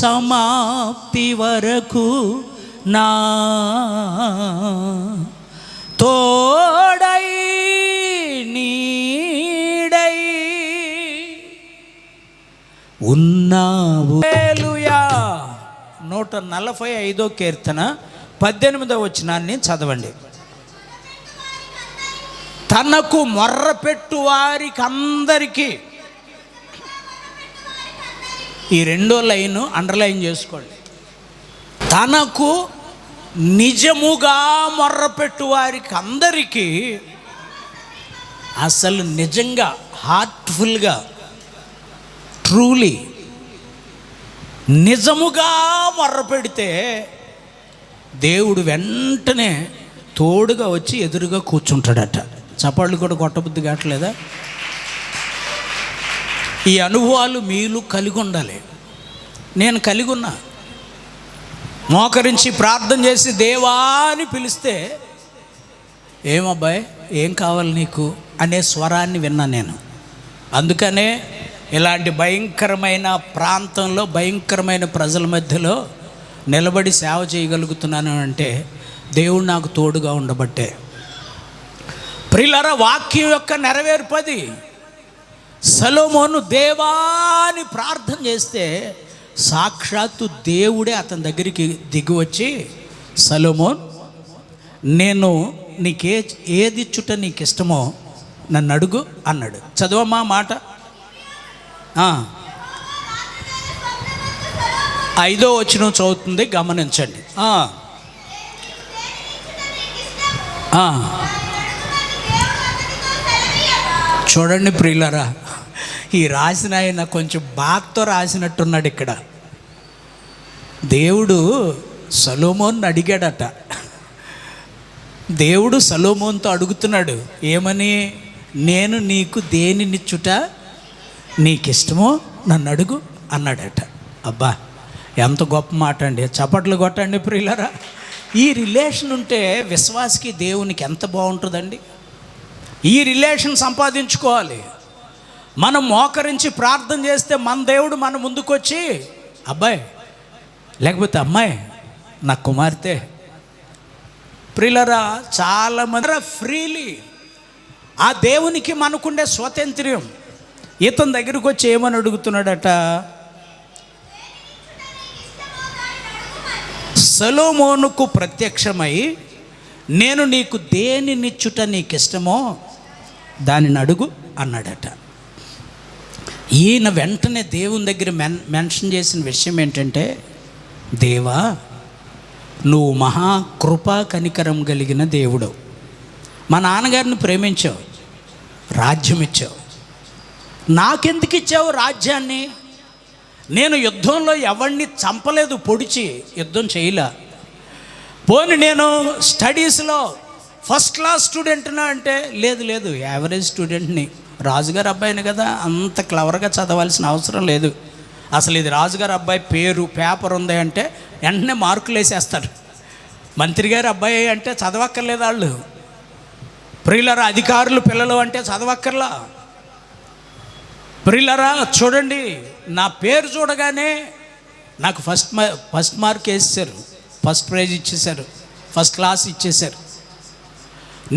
సమాప్తి వరకు నా తోడై నీడై ఉన్నావు. హల్లెలూయా. 145వ కీర్తన 18వ వచనాన్ని చదవండి. తనకు మొర్రపెట్టు వారికి అందరికీ, ఈ రెండో లైను అండర్లైన్ చేసుకోండి. తనకు నిజముగా మొర్రపెట్టు వారికి అందరికీ, అసలు నిజంగా హార్ట్ఫుల్గా ట్రూలీ నిజముగా మొర్రపెడితే దేవుడు వెంటనే తోడుగా వచ్చి ఎదురుగా కూర్చుంటాడట. చపాళ్ళు కూడా కొట్టబుద్ధి కావట్లేదా? ఈ అనుభవాలు మీలు కలిగి ఉండాలి. నేను కలిగి ఉన్నా. మోకరించి ప్రార్థన చేసి దేవా అని పిలిస్తే, ఏమబ్బాయి ఏం కావాలి నీకు అనే స్వరాన్ని విన్నా నేను. అందుకనే ఇలాంటి భయంకరమైన ప్రాంతంలో భయంకరమైన ప్రజల మధ్యలో నిలబడి సేవ చేయగలుగుతున్నాను అంటే దేవుడు నాకు తోడుగా ఉండబట్టే. ప్రియులారా, వాక్యం యొక్క నెరవేర్పది. సొలొమోను దేవాని ప్రార్థన చేస్తే సాక్షాత్తు దేవుడే అతని దగ్గరికి దిగి వచ్చి, సొలొమోన్, నేను ఏది చుట్ట నీకు ఇష్టమో నన్ను అడుగు అన్నాడు. చదవమ్మా మాట. 5వ వచనం చదువుతుంది, గమనించండి. చూడండి ప్రియులారా, ఈ రాసిన ఆయన కొంచెం బాధతో రాసినట్టున్నాడు. ఇక్కడ దేవుడు సొలొమోన్ అడిగాడట. దేవుడు సొలొమోన్తో అడుగుతున్నాడు, ఏమని? నేను నీకు దేనినిచ్చుట నీకు ఇష్టమో నన్ను అడుగు అన్నాడట. అబ్బా, ఎంత గొప్ప మాట అండి. చప్పట్లు కొట్టండి ప్రియులారా. ఈ రిలేషన్ ఉంటే విశ్వాసికి దేవునికి ఎంత బాగుంటుందండి. ఈ రిలేషన్ సంపాదించుకోవాలి. మనం మోకరించి ప్రార్థన చేస్తే మన దేవుడు మన ముందుకు వచ్చి, అబ్బాయి లేకపోతే అమ్మాయి, నా కుమార్తె. ప్రియులారా, చాలామంది ఫ్రీలీ ఆ దేవునికి మనకుండే స్వాతంత్ర్యం. ఇతని దగ్గరికి వచ్చి ఏమని అడుగుతున్నాడట? సొలొమోనుకు ప్రత్యక్షమై, నేను నీకు దేనినిచ్చుట నీకు ఇష్టమో దానిని అడుగు అన్నాడట. ఈయన వెంటనే దేవుని దగ్గర మెన్షన్ చేసిన విషయం ఏంటంటే, దేవా నువ్వు మహాకృపా కనికరం కలిగిన దేవుడు. మా నాన్నగారిని ప్రేమించావు, రాజ్యం ఇచ్చావు. నాకెందుకు ఇచ్చావు రాజ్యాన్ని? నేను యుద్ధంలో ఎవరిని చంపలేదు, పొడిచి యుద్ధం చేయలే. పోనీ నేను స్టడీస్లో ఫస్ట్ క్లాస్ స్టూడెంట్నా అంటే లేదు, యావరేజ్ స్టూడెంట్ని. రాజుగారి అబ్బాయిని కదా, అంత క్లవర్గా చదవాల్సిన అవసరం లేదు. అసలు ఇది రాజుగారి అబ్బాయి పేరు, పేపర్ ఉంది అంటే వెంటనే మార్కులు వేసేస్తాడు. మంత్రి గారి అబ్బాయి అంటే చదవక్కర్లేదు వాళ్ళు. ప్రియులరా, అధికారులు పిల్లలు అంటే చదవక్కర్లా. ప్రియులరా, చూడండి, నా పేరు చూడగానే నాకు ఫస్ట్ మార్క్ వేసేసారు, ఫస్ట్ ప్రైజ్ ఇచ్చేశారు, ఫస్ట్ క్లాస్ ఇచ్చేశారు.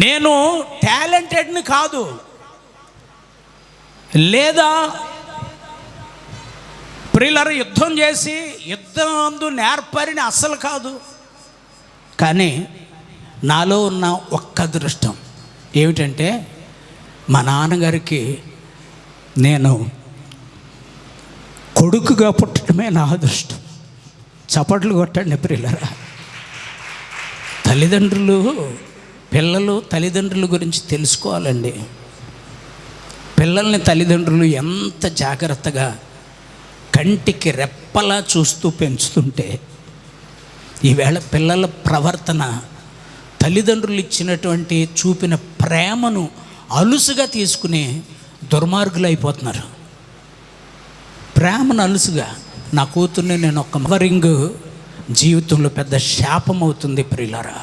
నేను టాలెంటెడ్ని కాదు, లేదా ప్రియులరా యుద్ధం చేసి యుద్ధం అందు నేర్పరిని అస్సలు కాదు. కానీ నాలో ఉన్న ఒక్క అదృష్టం ఏమిటంటే, మా నాన్నగారికి నేను కొడుకుగా పుట్టడమే నా అదృష్టం. చప్పట్లు కొట్టండి ప్రియులారా. తల్లిదండ్రులు, పిల్లలు తల్లిదండ్రుల గురించి తెలుసుకోవాలండి. పిల్లల్ని తల్లిదండ్రులు ఎంత జాగ్రత్తగా కంటికి రెప్పలా చూస్తూ పెంచుతుంటే, ఈవేళ పిల్లల ప్రవర్తన తల్లిదండ్రులు ఇచ్చినటువంటి చూపిన ప్రేమను అలుసుగా తీసుకుని దుర్మార్గులు అయిపోతున్నారు. ప్రేమను అలుసుగా, నా కూతుర్ని నేను ఒక కవరింగ్ జీవితంలో పెద్ద శాపం అవుతుంది ప్రియులారా.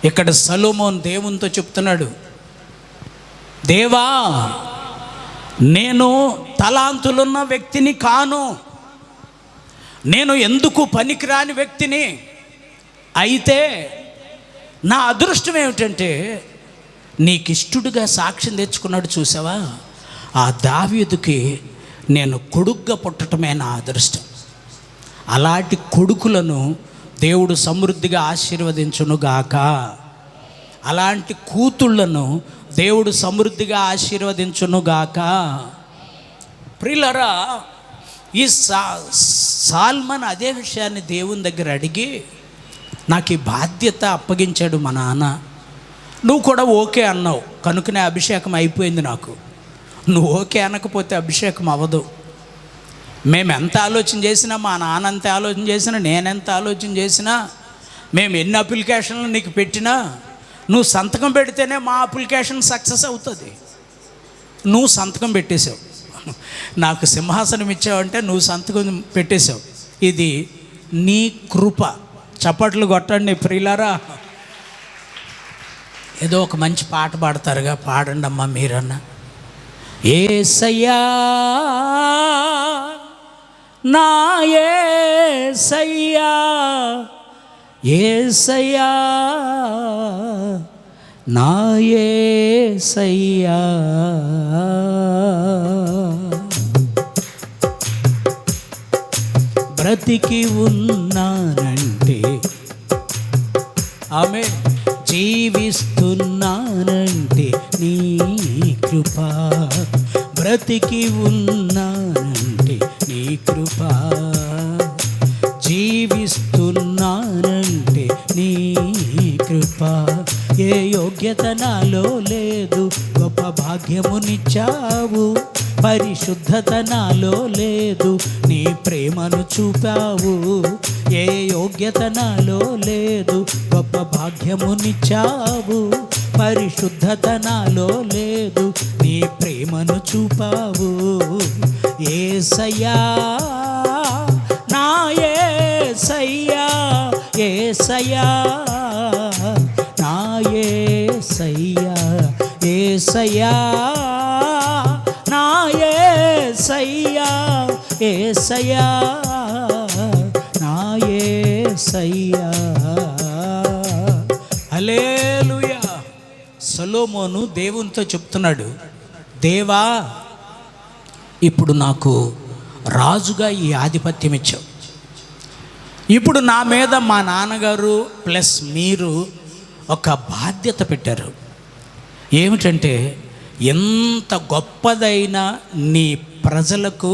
ఇక్కడ సొలొమోను దేవునితో చెప్తున్నాడు, దేవా, నేను తలాంతులున్న వ్యక్తిని కాను, నేను ఎందుకు పనికిరాని వ్యక్తిని. అయితే నా అదృష్టం ఏమిటంటే నీకు ఇష్టడుగా సాక్ష్యం తెచ్చుకున్నాడు చూసావా, ఆ దావీదుకి నేను కొడుగ్గా పుట్టడమే నా అదృష్టం. అలాంటి కొడుకులను దేవుడు సమృద్ధిగా ఆశీర్వదించునుగాక. అలాంటి కూతుళ్లను దేవుడు సమృద్ధిగా ఆశీర్వదించునుగాక. ప్రియులారా, ఈ సాల్మన్ అదే విషయాన్ని దేవుని దగ్గర అడిగి, నాకు ఈ బాధ్యత అప్పగించాడు మా నాన్న, నువ్వు కూడా ఓకే అన్నావు కనుకనే అభిషేకం అయిపోయింది నాకు. నువ్వు ఓకే అనకపోతే అభిషేకం అవ్వదు. మేము ఎంత ఆలోచన చేసినా, మా నాన్న ఎంత ఆలోచన చేసినా, నేనెంత ఆలోచన చేసినా, మేము ఎన్ని అప్లికేషన్లు నీకు పెట్టినా, నువ్వు సంతకం పెడితేనే మా అప్లికేషన్ సక్సెస్ అవుతుంది. నువ్వు సంతకం పెట్టేశావు, నాకు సింహాసనం ఇచ్చావంటే నువ్వు సంతకం పెట్టేశావు. ఇది నీ కృప. చప్పట్లు కొట్టండి ప్రియులారా. ఏదో ఒక మంచి పాట పాడతారుగా, పాడండి అమ్మా మీరన్నా. యేసయ్యా నా యేసయ్యా, యేసయ్యా నా యేసయ్యా, బ్రతికి ఉన్నానంటే, ఆమె జీవిస్తున్నానంటే నీ కృప, బ్రతికి ఉన్నానంటే నీ కృప, జీవిస్తున్నానంటే నీ కృప. ఏ యోగ్యత నాలో లేదు, గొప్ప భాగ్యమునిచ్చావు. పరిశుద్ధత నాలో లేదు, నీ ప్రేమను చూపావు. ఏ యోగ్యత నాలో లేదు, గొప్ప భాగ్యమునిచ్చావు. పరిశుద్ధత నాలో లేదు, నీ ప్రేమను చూపావు. యేసయ్యా నా యేసయ్యా, యేసయ్యా నా యేసయ్యా, యేసయ్యా నా యేసయ్యా, యేసయ్యా నా యేసయ్యా. హల్లెలూయా. సొలొమోను దేవునితో చెప్తున్నాడు, దేవా, ఇప్పుడు నాకు రాజుగా ఈ ఆధిపత్యం ఇచ్చావు. ఇప్పుడు నా మీద మా నాన్నగారు ప్లస్ మీరు ఒక బాధ్యత పెట్టారు. ఏమిటంటే, ఎంత గొప్పదైన నీ ప్రజలకు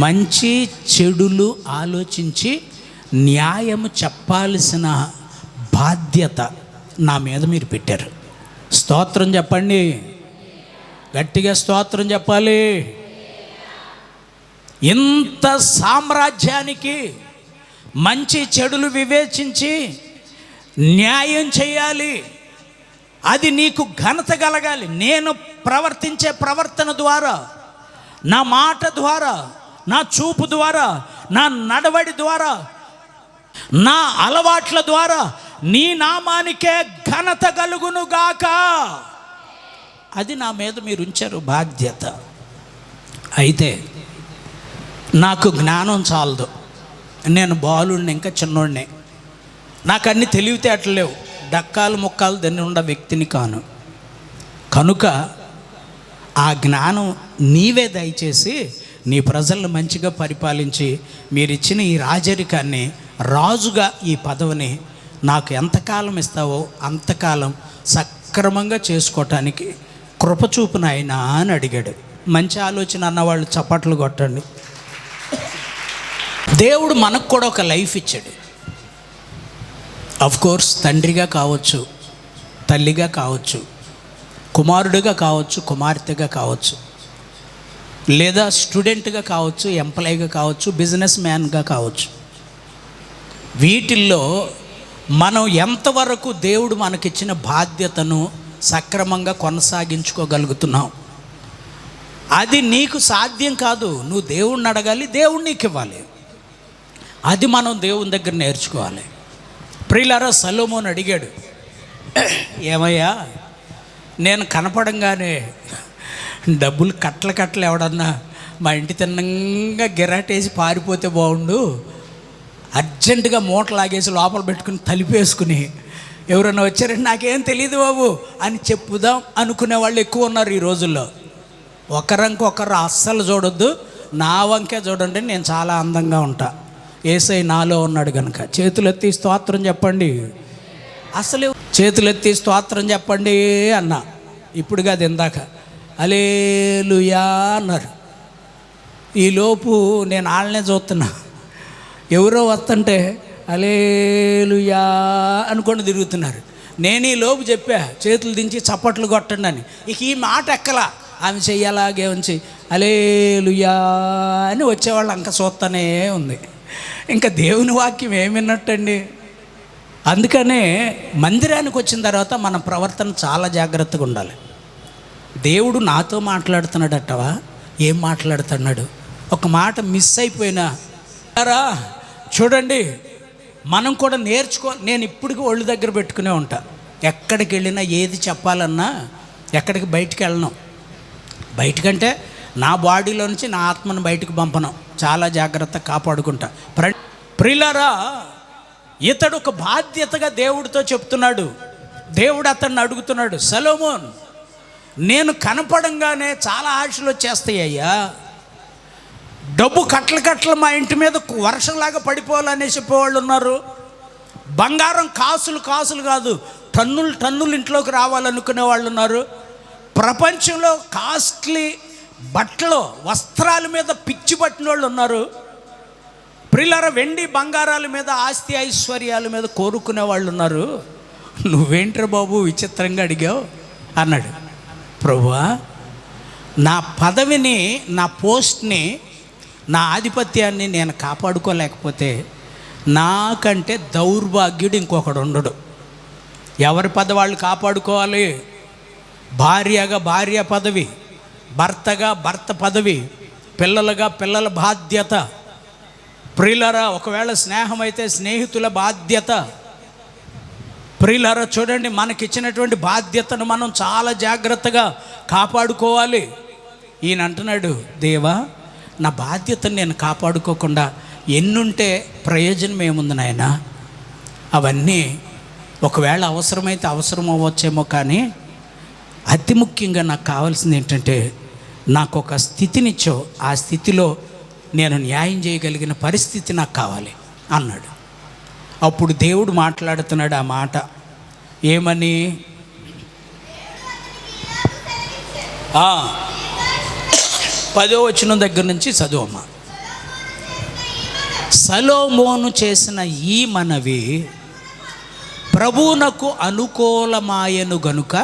మంచి చెడులు ఆలోచించి న్యాయము చెప్పాల్సిన బాధ్యత నా మీద మీరు పెట్టారు. స్తోత్రం చెప్పండి, గట్టిగా స్తోత్రం చెప్పాలి. ఇంత సామ్రాజ్యానికి మంచి చెడులు వివేచించి న్యాయం చేయాలి, అది నీకు ఘనత కలగాలి. నేను ప్రవర్తించే ప్రవర్తన ద్వారా, నా మాట ద్వారా, నా చూపు ద్వారా, నా నడవడి ద్వారా, నా అలవాట్ల ద్వారా నీ నామానికే ఘనత కలుగునుగాక. అది నా మీద మీరు ఉంచారు బాధ్యత. అయితే నాకు జ్ఞానం చాలదు, నేను బాలుడిని, ఇంకా చిన్నోడిని, నాకు అన్ని తెలివితేటలు లేవు, డక్కాలు ముక్కాలు దాన్ని ఉన్న వ్యక్తిని కాను. కనుక ఆ జ్ఞానం నీవే దయచేసి నీ ప్రజలను మంచిగా పరిపాలించి మీరిచ్చిన ఈ రాజరికాన్ని, రాజుగా ఈ పదవిని నాకు ఎంతకాలం ఇస్తావో అంతకాలం సక్రమంగా చేసుకోవటానికి కృపచూపు నాయనా అని అడిగాడు. మంచి ఆలోచన అన్నవాళ్ళు చప్పట్లు కొట్టండి. దేవుడు మనకు కూడా ఒక లైఫ్ ఇచ్చాడు. కోర్స్ తండ్రిగా కావచ్చు, తల్లిగా కావచ్చు, కుమారుడిగా కావచ్చు, కుమార్తెగా కావచ్చు, లేదా స్టూడెంట్గా కావచ్చు, ఎంప్లాయీగా కావచ్చు, బిజినెస్ మ్యాన్గా కావచ్చు. వీటిల్లో మనం ఎంతవరకు దేవుడు మనకిచ్చిన బాధ్యతను సక్రమంగా కొనసాగించుకోగలుగుతున్నాం. అది నీకు సాధ్యం కాదు. నువ్వు దేవుణ్ణి అడగాలి, దేవుడు నీకు ఇవ్వాలి. అది మనం దేవుని దగ్గర నేర్చుకోవాలి. ప్రియులారా, సొలొమోను అడిగాడు, ఏమయ్యా నేను కనపడంగానే డబ్బులు కట్టలు ఎవడన్నా మా ఇంటి తిన్నంగా గిరాటేసి పారిపోతే బాగుండు, అర్జెంటుగా మూట లాగేసి లోపల పెట్టుకుని తలిపేసుకుని ఎవరైనా వచ్చారంటే నాకేం తెలియదు బాబు అని చెప్పుదాం అనుకునే వాళ్ళు ఎక్కువ ఉన్నారు ఈ రోజుల్లో. ఒకరంకొకరు అస్సలు చూడొద్దు, నా వంకే చూడండి, నేను చాలా అందంగా ఉంటా, యేసయ్య నాలో ఉన్నాడు కనుక. చేతులెత్తి స్తోత్రం చెప్పండి. అసలు చేతులెత్తి స్తోత్రం చెప్పండి అన్నా, ఇప్పుడు కాదు ఇందాక హల్లెలూయా అన్నారు. ఈలోపు నేను వాళ్ళనే చూస్తున్నా, ఎవరో వస్తుంటే హల్లెలూయా అనుకొని తిరుగుతున్నారు. నేను ఈ లోపు చెప్పా చేతులు దించి చప్పట్లు కొట్టండి అని. ఇక ఈ మాట ఎక్కలా, ఆమె చెయ్యాలాగే ఉంచి హల్లెలూయా అని వచ్చేవాళ్ళు అంక చూస్తూనే ఉంది. ఇంకా దేవుని వాక్యం ఏమిన్నట్టండి. అందుకనే మందిరానికి వచ్చిన తర్వాత మన ప్రవర్తన చాలా జాగ్రత్తగా ఉండాలి. దేవుడు నాతో మాట్లాడుతున్నాడటవా, ఏం మాట్లాడుతున్నాడు? ఒక మాట మిస్ అయిపోయినా చూడండి, మనం కూడా నేను ఇప్పటికీ ఒళ్ళు దగ్గర పెట్టుకునే ఉంటా. ఎక్కడికి వెళ్ళినా ఏది చెప్పాలన్నా ఎక్కడికి బయటికి వెళ్ళను. బయటకంటే నా బాడీలో నుంచి నా ఆత్మను బయటకు పంపను, చాలా జాగ్రత్త కాపాడుకుంటా. ప్రియులారా, ఇతడు ఒక బాధ్యతగా దేవుడితో చెప్తున్నాడు. దేవుడు అతన్ని అడుగుతున్నాడు, సొలొమోన్ నేను కనపడంగానే చాలా ఆశలు వచ్చేస్తాయ్యా, డబ్బు కట్టలు మా ఇంటి మీద వర్షంలాగా పడిపోవాలని చెప్పేవాళ్ళు ఉన్నారు. బంగారం కాసులు కాదు, టన్నులు ఇంట్లోకి రావాలనుకునే వాళ్ళు ఉన్నారు. ప్రపంచంలో కాస్ట్లీ బట్టలు వస్త్రాల మీద పిచ్చి పట్టిన వాళ్ళు ఉన్నారు. ప్రియులారా, వెండి బంగారాల మీద, ఆస్తి ఐశ్వర్యాల మీద కోరుకునే వాళ్ళు ఉన్నారు. నువ్వేంట్రా బాబు విచిత్రంగా అడిగావు అన్నాడు. ప్రభువా, నా పదవిని, నా పోస్ట్ని, నా ఆధిపత్యాన్ని నేను కాపాడుకోలేకపోతే నాకంటే దౌర్భాగ్యుడు ఇంకొకడు ఉండడు. ఎవరి పదవి వాళ్ళు కాపాడుకోవాలి. భార్యగా భార్య పదవి, భర్తగా భర్త పదవి, పిల్లలుగా పిల్లల బాధ్యత. ప్రియులారా, ఒకవేళ స్నేహం అయితే స్నేహితుల బాధ్యత. ప్రియులారా, చూడండి, మనకిచ్చినటువంటి బాధ్యతను మనం చాలా జాగ్రత్తగా కాపాడుకోవాలి. ఈయన అంటున్నాడు, దేవా నా బాధ్యతను నేను కాపాడుకోకుండా ఎన్నుంటే ప్రయోజనం ఏముంది నాయనా? అవన్నీ ఒకవేళ అవసరమైతే అవసరం అవ్వచ్చేమో, కానీ అతి ముఖ్యంగా నాకు కావాల్సింది ఏంటంటే నాకు ఒక స్థితినిచ్చో, ఆ స్థితిలో నేను న్యాయం చేయగలిగిన పరిస్థితి నాకు కావాలి అన్నాడు. అప్పుడు దేవుడు మాట్లాడుతున్నాడు ఆ మాట ఏమని? 10వ వచనం దగ్గర నుంచి చదువమ్మా. సొలొమోను చేసిన ఈ మనవి ప్రభువునకు అనుకూలమాయను గనుక,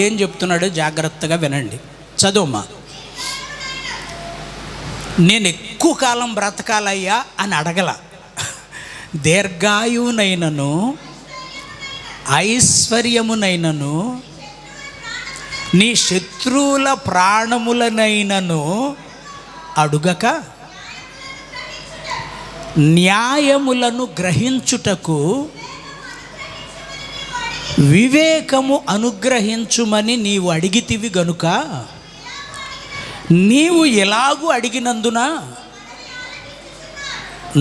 ఏం చెప్తున్నాడో జాగ్రత్తగా వినండి, చదువమ్మా. నేను ఎక్కువ కాలం బ్రతకాలయ్యా అని అడగల, దీర్ఘాయువునైనను ఐశ్వర్యమునైనను నీ శత్రువుల ప్రాణములనైనను అడుగక న్యాయములను గ్రహించుటకు వివేకము అనుగ్రహించుమని నీవు అడిగితివి గనుక నీవు ఎలాగూ అడిగినందున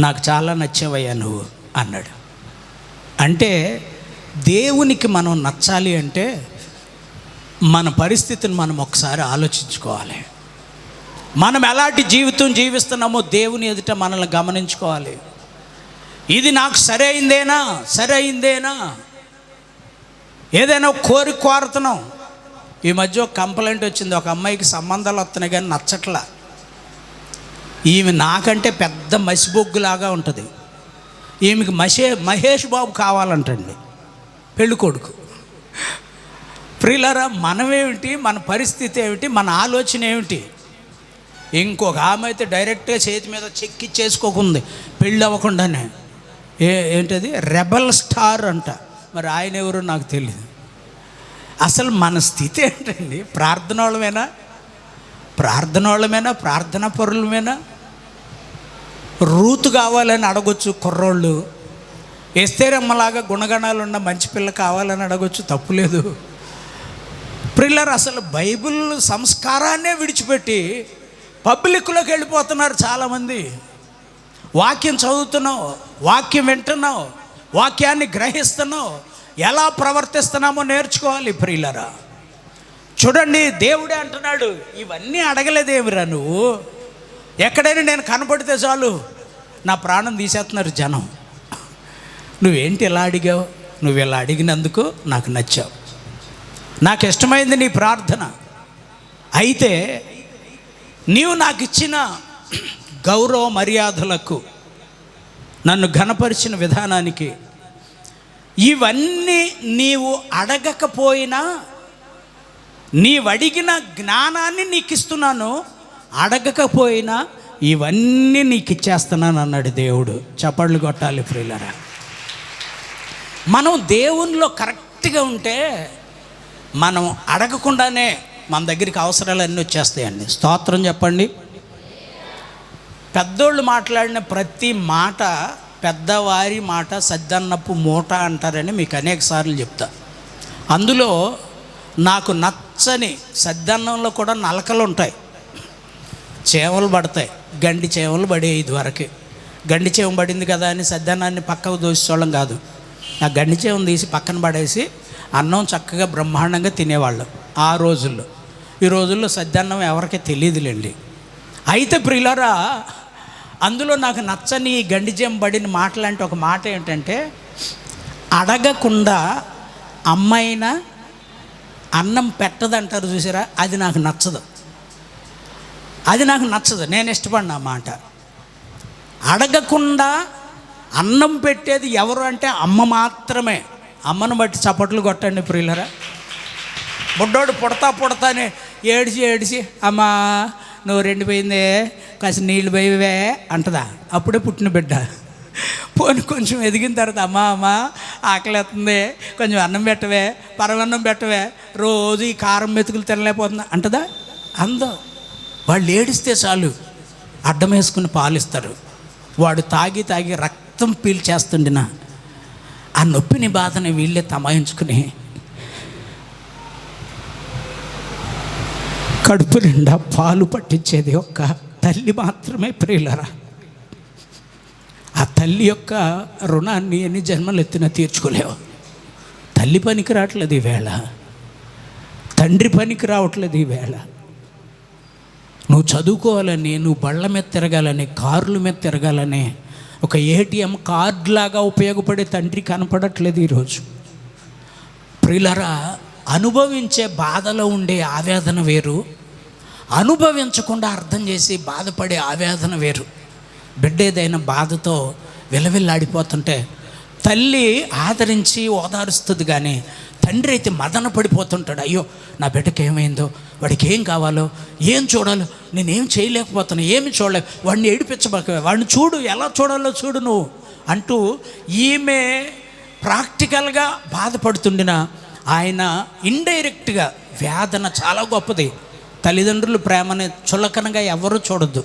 నాకు చాలా నచ్చావయ్యా నువ్వు అన్నాడు. అంటే దేవునికి మనం నచ్చాలి అంటే మన పరిస్థితిని మనం ఒకసారి ఆలోచించుకోవాలి. మనం ఎలాంటి జీవితం జీవిస్తున్నామో దేవుని ఎదుట మనల్ని గమనించుకోవాలి. ఇది నాకు సరైందేనా? ఏదైనా కోరుతున్నాం. ఈ మధ్య ఒక కంప్లైంట్ వచ్చింది, ఒక అమ్మాయికి సంబంధాలు వస్తున్నాయి కానీ నచ్చట్లా. ఈమె నాకంటే పెద్ద మసిబొగ్గులాగా ఉంటుంది. ఈమెకి మహేష్ బాబు కావాలంటండి పెళ్ళి కొడుకు. ప్రియులారా, మనమేమిటి, మన పరిస్థితి ఏమిటి, మన ఆలోచన ఏమిటి? ఇంకొక ఆమె అయితే డైరెక్ట్గా చేతి మీద చెక్కిచ్చేసుకోకుంది పెళ్ళి అవ్వకుండానే. ఏంటది, రెబల్ స్టార్ అంట. మరి ఆయన ఎవరో నాకు తెలియదు. అసలు మన స్థితి ఏంటండి? ప్రార్థన వాళ్ళమేనా, ప్రార్థనా పరులమేనా? రూతు కావాలని అడగొచ్చు కుర్రోళ్ళు, ఎస్తేరమ్మలాగా గుణగణాలు ఉన్న మంచి పిల్ల కావాలని అడగొచ్చు, తప్పులేదు. ప్రిల్లర్, అసలు బైబిల్ సంస్కారాన్నే విడిచిపెట్టి పబ్లిక్లోకి వెళ్ళిపోతున్నారు చాలామంది. వాక్యం చదువుతున్నావు, వాక్యం వింటున్నావు, వాక్యాన్ని గ్రహిస్తున్నావు, ఎలా ప్రవర్తిస్తున్నామో నేర్చుకోవాలి. ప్రియులరా, చూడండి, దేవుడే అంటున్నాడు, ఇవన్నీ అడగలేదేమిరా నువ్వు? ఎక్కడైనా నేను కనపడితే చాలు నా ప్రాణం తీసేస్తున్నారు జనం. నువ్వేంటి ఇలా అడిగావు? నువ్వు ఇలా అడిగినందుకు నాకు నచ్చావు, నాకు ఇష్టమైంది నీ ప్రార్థన. అయితే నీవు నాకు ఇచ్చిన గౌరవ మర్యాదలకు, నన్ను ఘనపరిచిన విధానానికి, ఇవన్నీ నీవు అడగకపోయినా నీవడిగిన జ్ఞానాన్ని నీకు ఇస్తున్నాను, అడగకపోయినా ఇవన్నీ నీకు ఇచ్చేస్తున్నాను అన్నాడు దేవుడు. చప్పట్లు కొట్టాలి ప్రియులారా. మనం దేవునిలో కరెక్ట్గా ఉంటే మనం అడగకుండానే మన దగ్గరికి అవసరాలన్నీ వచ్చేస్తాయండి. స్తోత్రం చెప్పండి. పెద్దోళ్ళు మాట్లాడిన ప్రతి మాట, పెద్దవారి మాట సద్దన్నపు మూట అంటారని మీకు అనేక సార్లు చెప్తా. అందులో నాకు నచ్చని, సద్దన్నంలో కూడా నలకలు ఉంటాయి, చేమలు పడతాయి. గండి చేమలు పడే ఇదివరకు గండి చేమ పడింది కదా అని సద్దన్నాన్ని పక్కకు దోసేవాళ్ళం కాదు. ఆ గండి చేమను తీసి పక్కన పడేసి అన్నం చక్కగా బ్రహ్మాండంగా తినేవాళ్ళం ఆ రోజుల్లో. ఈ రోజుల్లో సద్దన్నం ఎవరికీ తెలియదులేండి. అయితే ప్రియులారా, అందులో నాకు నచ్చని గండి చేమ పడిన మాటలంటే ఒక మాట ఏంటంటే, అడగకుండా అమ్మాయినా అన్నం పెట్టదంటారు చూసారా, అది నాకు నచ్చదు. నేను ఇష్టపడిన మాట. అడగకుండా అన్నం పెట్టేది ఎవరు అంటే అమ్మ మాత్రమే. అమ్మను బట్టి చప్పట్లు కొట్టండి ప్రియులరా. బుడ్డోడు పుడతానే ఏడిచి అమ్మా నువ్వు 2 పోయిందే, కాస్త నీళ్ళు పోయివే అంటదా. అప్పుడే పుట్టిన బిడ్డ. పోనీ కొంచెం ఎదిగిన తర్వాత అమ్మా ఆకలేస్తుంది, కొంచెం అన్నం పెట్టవే, పరమన్నం పెట్టవే, రోజు ఈ కారం మెతుకులు తినలేకపోతున్నా అంటదా? అందో. వాళ్ళు ఏడిస్తే చాలు అడ్డం వేసుకుని పాలిస్తారు. వాడు తాగి రక్తం పీల్చేస్తుండినా ఆ నొప్పిని, బాధని వీళ్ళే తమాయించుకుని కడుపు నిండా పాలు పట్టించేది ఒక్క తల్లి మాత్రమే ప్రియులరా. ఆ తల్లి యొక్క రుణాన్ని ఎన్ని జన్మలు ఎత్తినా తీర్చుకోలేవు. తల్లి పనికి రావట్లేదు ఈవేళ, తండ్రి పనికి రావట్లేదు ఈవేళ. నువ్వు చదువుకోవాలని, నువ్వు బళ్ళ మీద తిరగాలని, కార్ల మీద తిరగాలని ఒక ఏటీఎం కార్డు లాగా ఉపయోగపడే తండ్రి కనపడట్లేదు ఈరోజు. ప్రియులరా, అనుభవించే బాధలో ఉండే ఆవేదన వేరు, అనుభవించకుండా అర్థం చేసి బాధపడే ఆవేదన వేరు. బిడ్డ ఏదైనా బాధతో విలవిల్లాడిపోతుంటే తల్లి ఆదరించి ఓదారుస్తుంది, కానీ తండ్రి అయితే మదన పడిపోతుంటాడు. అయ్యో నా బిడ్డకి ఏమైందో, వాడికి ఏం కావాలో, ఏం చూడాలో, నేనేం చేయలేకపోతున్నా, ఏమి చూడలేక వాడిని ఏడిపించబోక, వాడిని చూడు, ఎలా చూడాలో చూడు నువ్వు అంటూ ఈమె ప్రాక్టికల్గా బాధపడుతుండిన ఆయన ఇండైరెక్ట్గా వేదన చాలా గొప్పది. తల్లిదండ్రులు ప్రేమని చులకనగా ఎవరు చూడొద్దు.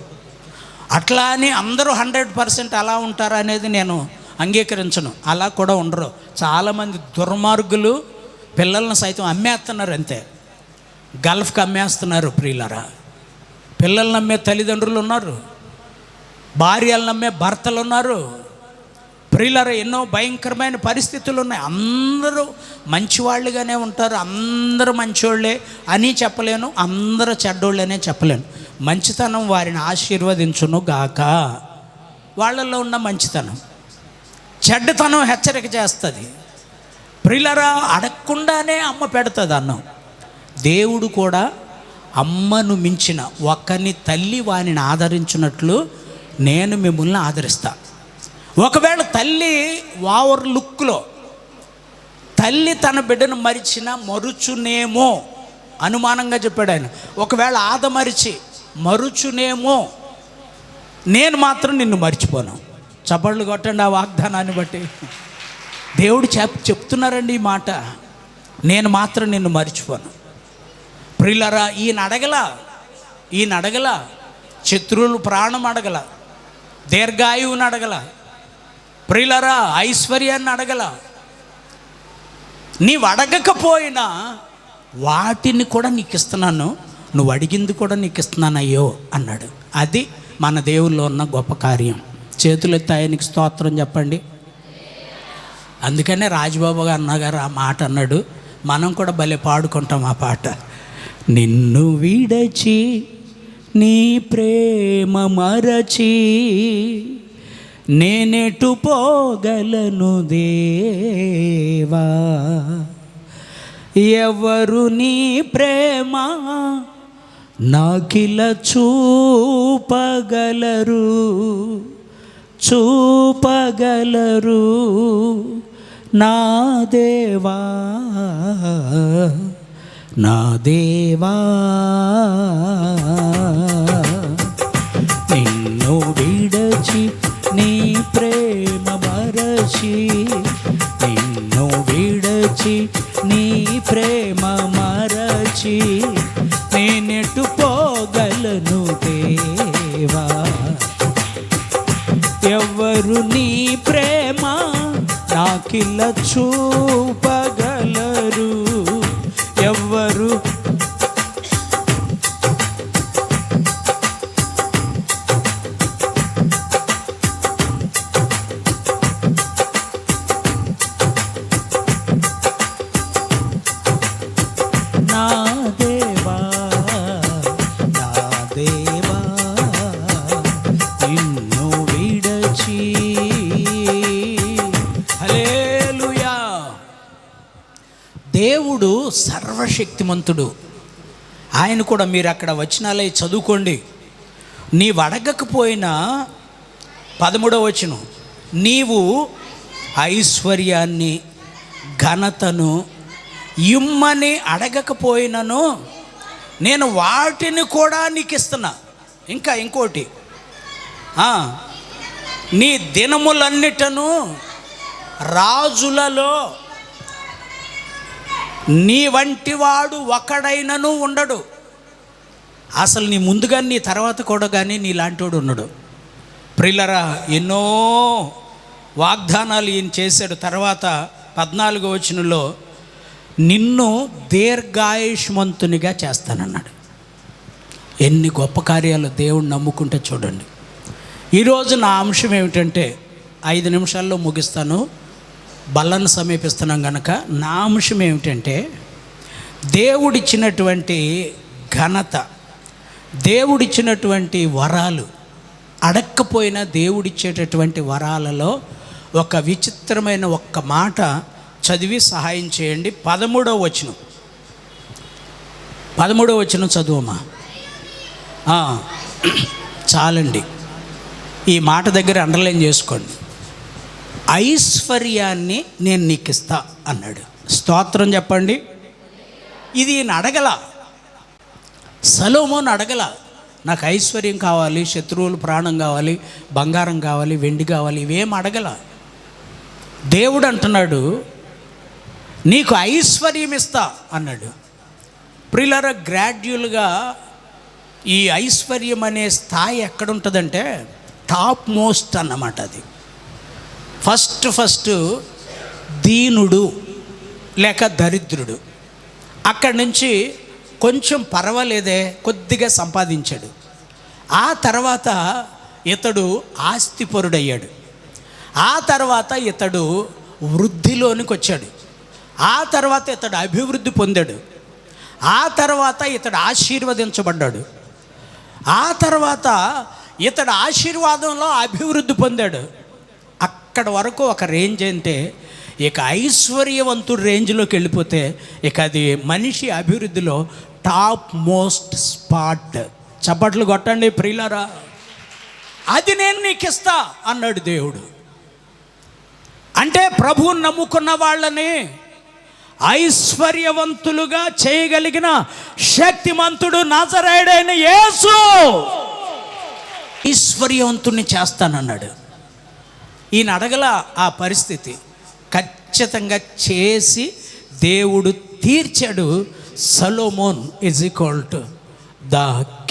అట్లా అని అందరూ 100% అలా ఉంటారా అనేది నేను అంగీకరించను. అలా కూడా ఉండరు. చాలామంది దుర్మార్గులు పిల్లలను సైతం అమ్మేస్తున్నారు, అంతే, గల్ఫ్కి అమ్మేస్తున్నారు ప్రియులరా. పిల్లలను నమ్మే తల్లిదండ్రులు ఉన్నారు, భార్యలు నమ్మే భర్తలు ఉన్నారు. ప్రియులరా, ఎన్నో భయంకరమైన పరిస్థితులు ఉన్నాయి. అందరూ మంచివాళ్ళుగానే ఉంటారు, అందరూ మంచివాళ్ళే అని చెప్పలేను, అందరూ చెడ్డోళ్ళనే చెప్పలేను. మంచితనం వారిని ఆశీర్వదించును గాక. వాళ్ళల్లో ఉన్న మంచితనం, చెడ్డతనం హెచ్చరిక చేస్తుంది. ప్రియులరా, అడగకుండానే అమ్మ పెడుతుంది అన్నం. దేవుడు కూడా అమ్మను మించిన ఒకని తల్లి వానిని ఆదరించినట్లు నేను మిమ్మల్ని ఆదరిస్తా. ఒకవేళ తల్లి ఓవర్ లుక్లో తల్లి తన బిడ్డను మరుచునేమో, అనుమానంగా చెప్పాడు ఆయన. ఒకవేళ ఆదమరిచి మరుచునేమో, నేను మాత్రం నిన్ను మర్చిపోను. చప్పట్లు కొట్టండి ఆ వాగ్దానాన్ని బట్టి. దేవుడు చెప్తున్నారండి ఈ మాట, నేను మాత్రం నిన్ను మర్చిపోను. ప్రియులారా, ఈయన అడగల శత్రువులు ప్రాణం అడగల, దీర్ఘాయువుని అడగల, ప్రియులారా ఐశ్వర్యాన్ని అడగల. నీవు అడగకపోయినా వాటిని కూడా నీకు ఇస్తున్నాను, నువ్వు అడిగింది కూడా నీకు ఇస్తున్నాను అయ్యో అన్నాడు. అది మన దేవుల్లో ఉన్న గొప్ప కార్యం. చేతులెత్తి ఆయనకి స్తోత్రం చెప్పండి. అందుకనే రాజబాబు అన్నగారు ఆ మాట అన్నాడు. మనం కూడా భలే పాడుకుంటాం ఆ పాట. నిన్ను విడచి నీ ప్రేమ మరచి నేనెటు పోగలను దేవా, ఎవరు నీ ప్రేమ నాకిల చూపగలరు నా దేవా, నా దేవా. నిన్ను విడచి నీ ప్రేమ మరచి, నిన్ను విడచి నీ ప్రేమ మరచి నేనెటు పోగలను దేవా, ఎవరు నీ ప్రేమ నాకిల చూపగలరు, ఎవరు నా దేవా, నా దేవా, నిన్ను విడచి. హల్లెలూయా. దేవుడు సర్వశక్తిమంతుడు. ఆయన కూడా మీరు అక్కడ వచనాలే చదువుకోండి. నీవు అడగకపోయినా 13వ వచనం, నీవు ఐశ్వర్యాన్ని ఘనతను ఇమ్మని అడగకపోయినను నేను వాటిని కూడా నీకు ఇస్తున్నా. ఇంకోటి, నీ దినములన్నిటను రాజులలో నీ వంటి వాడు ఒకడైనను ఉండడు. అసలు నీ ముందుగా నీ తర్వాత కూడా కానీ నీలాంటి వాడు ఉండడు. ప్రియులరా, ఎన్నో వాగ్దానాలు ఈయన చేశాడు. తర్వాత 14వ వచనంలో నిన్ను దీర్ఘాయుష్మంతునిగా చేస్తానన్నాడు. ఎన్ని గొప్ప కార్యాలు దేవుడు నమ్ముకుంటే చూడండి. ఈరోజు నా అంశం ఏమిటంటే, 5 నిమిషాల్లో ముగిస్తాను, బల్లను సమీపిస్తున్నాం కనుక. నా అంశం ఏమిటంటే, దేవుడిచ్చినటువంటి ఘనత, దేవుడిచ్చినటువంటి వరాలు, అడక్కపోయినా దేవుడిచ్చేటటువంటి వరాలలో ఒక విచిత్రమైన ఒక్క మాట చదివి సహాయం చేయండి. 13వ వచనం చదువమ్మా. చాలండి, ఈ మాట దగ్గర అండర్లైన్ చేసుకోండి. ఐశ్వర్యాన్ని నేను నీకు ఇస్తా అన్నాడు. స్తోత్రం చెప్పండి. ఇది అడగల, సొలొమోను అడగల, నాకు ఐశ్వర్యం కావాలి, శత్రువులు ప్రాణం కావాలి, బంగారం కావాలి, వెండి కావాలి, ఇవేం అడగల. దేవుడు అంటున్నాడు, నీకు ఐశ్వర్యం ఇస్తా అన్నాడు. ప్రియులారా, గ్రాడ్యువల్గా ఈ ఐశ్వర్యం అనే స్థాయి ఎక్కడుంటుందంటే టాప్ మోస్ట్ అన్నమాట. అది ఫస్ట్ దీనుడు లేక దరిద్రుడు, అక్కడి నుంచి కొంచెం పర్వాలేదే కొద్దిగా సంపాదించాడు. ఆ తర్వాత ఇతడు ఆస్తిపరుడయ్యాడు. ఆ తర్వాత ఇతడు వృద్ధిలోనికి వచ్చాడు. ఆ తర్వాత ఇతడు అభివృద్ధి పొందాడు. ఆ తర్వాత ఇతడు ఆశీర్వదించబడ్డాడు. ఆ తర్వాత ఇతడు ఆశీర్వాదంలో అభివృద్ధి పొందాడు. అక్కడ వరకు ఒక రేంజ్ అంటే ఇక ఐశ్వర్యవంతుడు రేంజ్లోకి వెళ్ళిపోతే ఇక అది మనిషి అభివృద్ధిలో టాప్ మోస్ట్ స్పాట్. చప్పట్లు కొట్టండి ప్రియులారా. అది నేను నీకు ఇస్తా అన్నాడు దేవుడు. అంటే ప్రభువుని నమ్ముకున్న వాళ్ళని ఐశ్వర్యవంతులుగా చేయగలిగిన శక్తిమంతుడు నజరేయుడైన యేసు ఐశ్వర్యవంతుణ్ణి చేస్తానన్నాడు. ఈయన అడగల ఆ పరిస్థితి, ఖచ్చితంగా చేసి దేవుడు తీర్చాడు. Solomon is equal to the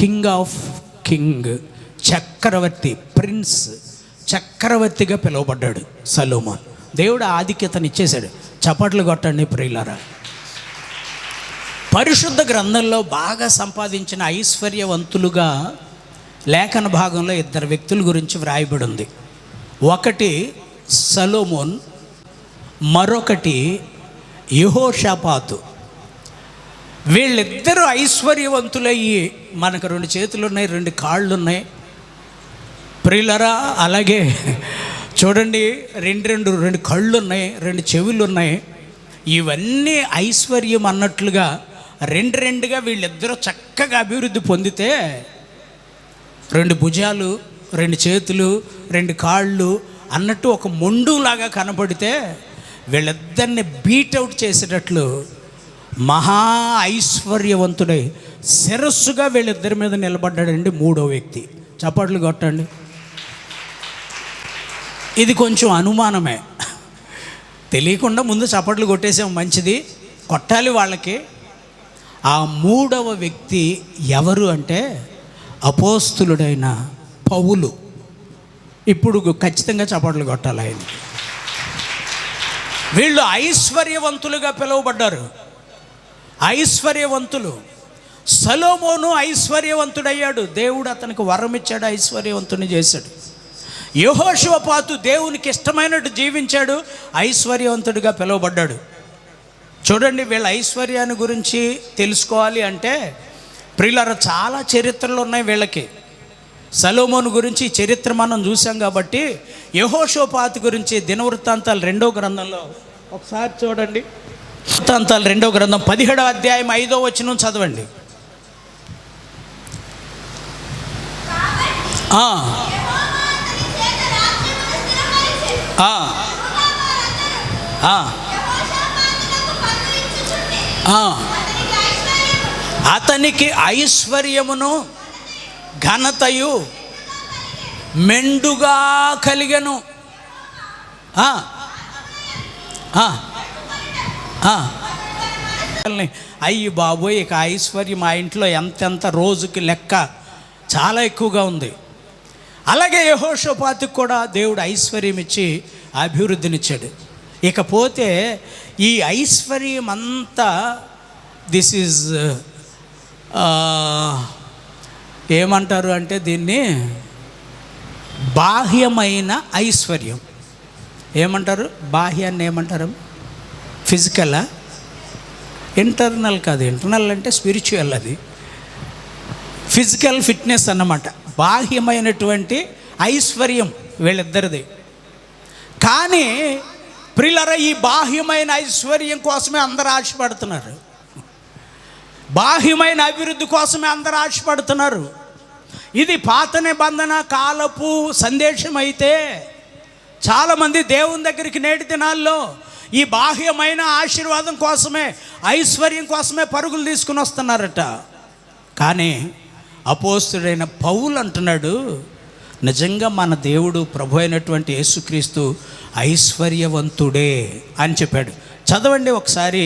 king of king, చక్రవర్తి, ప్రిన్స్, చక్రవర్తిగా పిలువబడ్డాడు సొలొమోన్. దేవుడు ఆధిక్యతను ఇచ్చేశాడు. చప్పట్లు కొట్టండి ప్రియులారా. పరిశుద్ధ గ్రంథంలో బాగా సంపాదించిన ఐశ్వర్యవంతులుగా లేఖన భాగంలో ఇద్దరు వ్యక్తుల గురించి వ్రాయబడి ఉంది. ఒకటి సొలొమోన్, మరొకటి యెహోషాపాతు. వీళ్ళిద్దరూ ఐశ్వర్యవంతులయ్యి, మనకు 2 చేతులు ఉన్నాయి, 2 కాళ్ళు ఉన్నాయి ప్రియులరా. అలాగే చూడండి, 2 కళ్ళు ఉన్నాయి, 2 చెవులు ఉన్నాయి. ఇవన్నీ ఐశ్వర్యం అన్నట్లుగా 2గా వీళ్ళిద్దరూ చక్కగా అభివృద్ధి పొందితే 2 భుజాలు, 2 చేతులు, 2 కాళ్ళు అన్నట్టు ఒక మొండులాగా కనపడితే వీళ్ళిద్దరిని బీట్అవుట్ చేసేటట్లు మహా ఐశ్వర్యవంతుడై శిరస్సుగా వీళ్ళిద్దరి మీద నిలబడ్డాడండి మూడో వ్యక్తి. చప్పట్లు కొట్టండి. ఇది కొంచెం అనుమానమే, తెలియకుండా ముందు చప్పట్లు కొట్టేసాం, మంచిది, కొట్టాలి వాళ్ళకి. ఆ మూడవ వ్యక్తి ఎవరు అంటే అపోస్తులుడైన పౌలు. ఇప్పుడు ఖచ్చితంగా చప్పట్లు కొట్టాలి ఆయన. వీళ్ళు ఐశ్వర్యవంతులుగా పిలువబడ్డారు. ఐశ్వర్యవంతులు. సొలొమోను ఐశ్వర్యవంతుడయ్యాడు, దేవుడు అతనికి వరం ఇచ్చాడు, ఐశ్వర్యవంతుని చేశాడు. యెహోషాపాతు దేవునికి ఇష్టమైనట్టు జీవించాడు, ఐశ్వర్యవంతుడిగా పిలువబడ్డాడు. చూడండి, వీళ్ళ ఐశ్వర్యాన్ని గురించి తెలుసుకోవాలి అంటే ప్రియులారా చాలా చరిత్రలు ఉన్నాయి వీళ్ళకి. సొలొమోను గురించి చరిత్ర మనం చూసాం కాబట్టి యెహోషాపాతు గురించి దినవృత్తాంతాలు 2వ గ్రంథంలో ఒకసారి చూడండి. వృత్తాంతాలు 2వ గ్రంథం 17వ అధ్యాయం 5వ వచనం చదవండి. అతనికి ఐశ్వర్యమును ఘనతయు మెండుగా కలిగెను. అయ్యి బాబోయ్, ఇక ఐశ్వర్యం మా ఇంట్లో ఎంతెంత రోజుకి లెక్క చాలా ఎక్కువగా ఉంది. అలాగే యెహోషాపాతుకు కూడా దేవుడు ఐశ్వర్యం ఇచ్చి అభివృద్ధినిచ్చాడు. ఇకపోతే ఈ ఐశ్వర్యం అంతా దిస్ ఈజ్ ఏమంటారు అంటే దీన్ని బాహ్యమైన ఐశ్వర్యం. ఏమంటారు బాహ్యాన్ని? ఏమంటారు? ఫిజికలా? ఇంటర్నల్ కాదు, ఇంటర్నల్ అంటే స్పిరిచువల్. అది ఫిజికల్ ఫిట్నెస్ అన్నమాట. బాహ్యమైనటువంటి ఐశ్వర్యం వీళ్ళిద్దరిది. కానీ ప్రియులారా, ఈ బాహ్యమైన ఐశ్వర్యం కోసమే అందరూ ఆశపడుతున్నారు. బాహ్యమైన అభివృద్ధి కోసమే అందరూ ఆశపడుతున్నారు. ఇది పాత నిబంధన కాలపు సందేశం అయితే చాలామంది దేవుని దగ్గరికి నేటి దినాల్లో ఈ బాహ్యమైన ఆశీర్వాదం కోసమే, ఐశ్వర్యం కోసమే పరుగులు తీసుకుని వస్తున్నారట. కానీ అపోస్తుడైన పౌలు అంటున్నాడు, నిజంగా మన దేవుడు ప్రభు అయినటువంటి యేసుక్రీస్తు ఐశ్వర్యవంతుడే అని చెప్పాడు. చదవండి ఒకసారి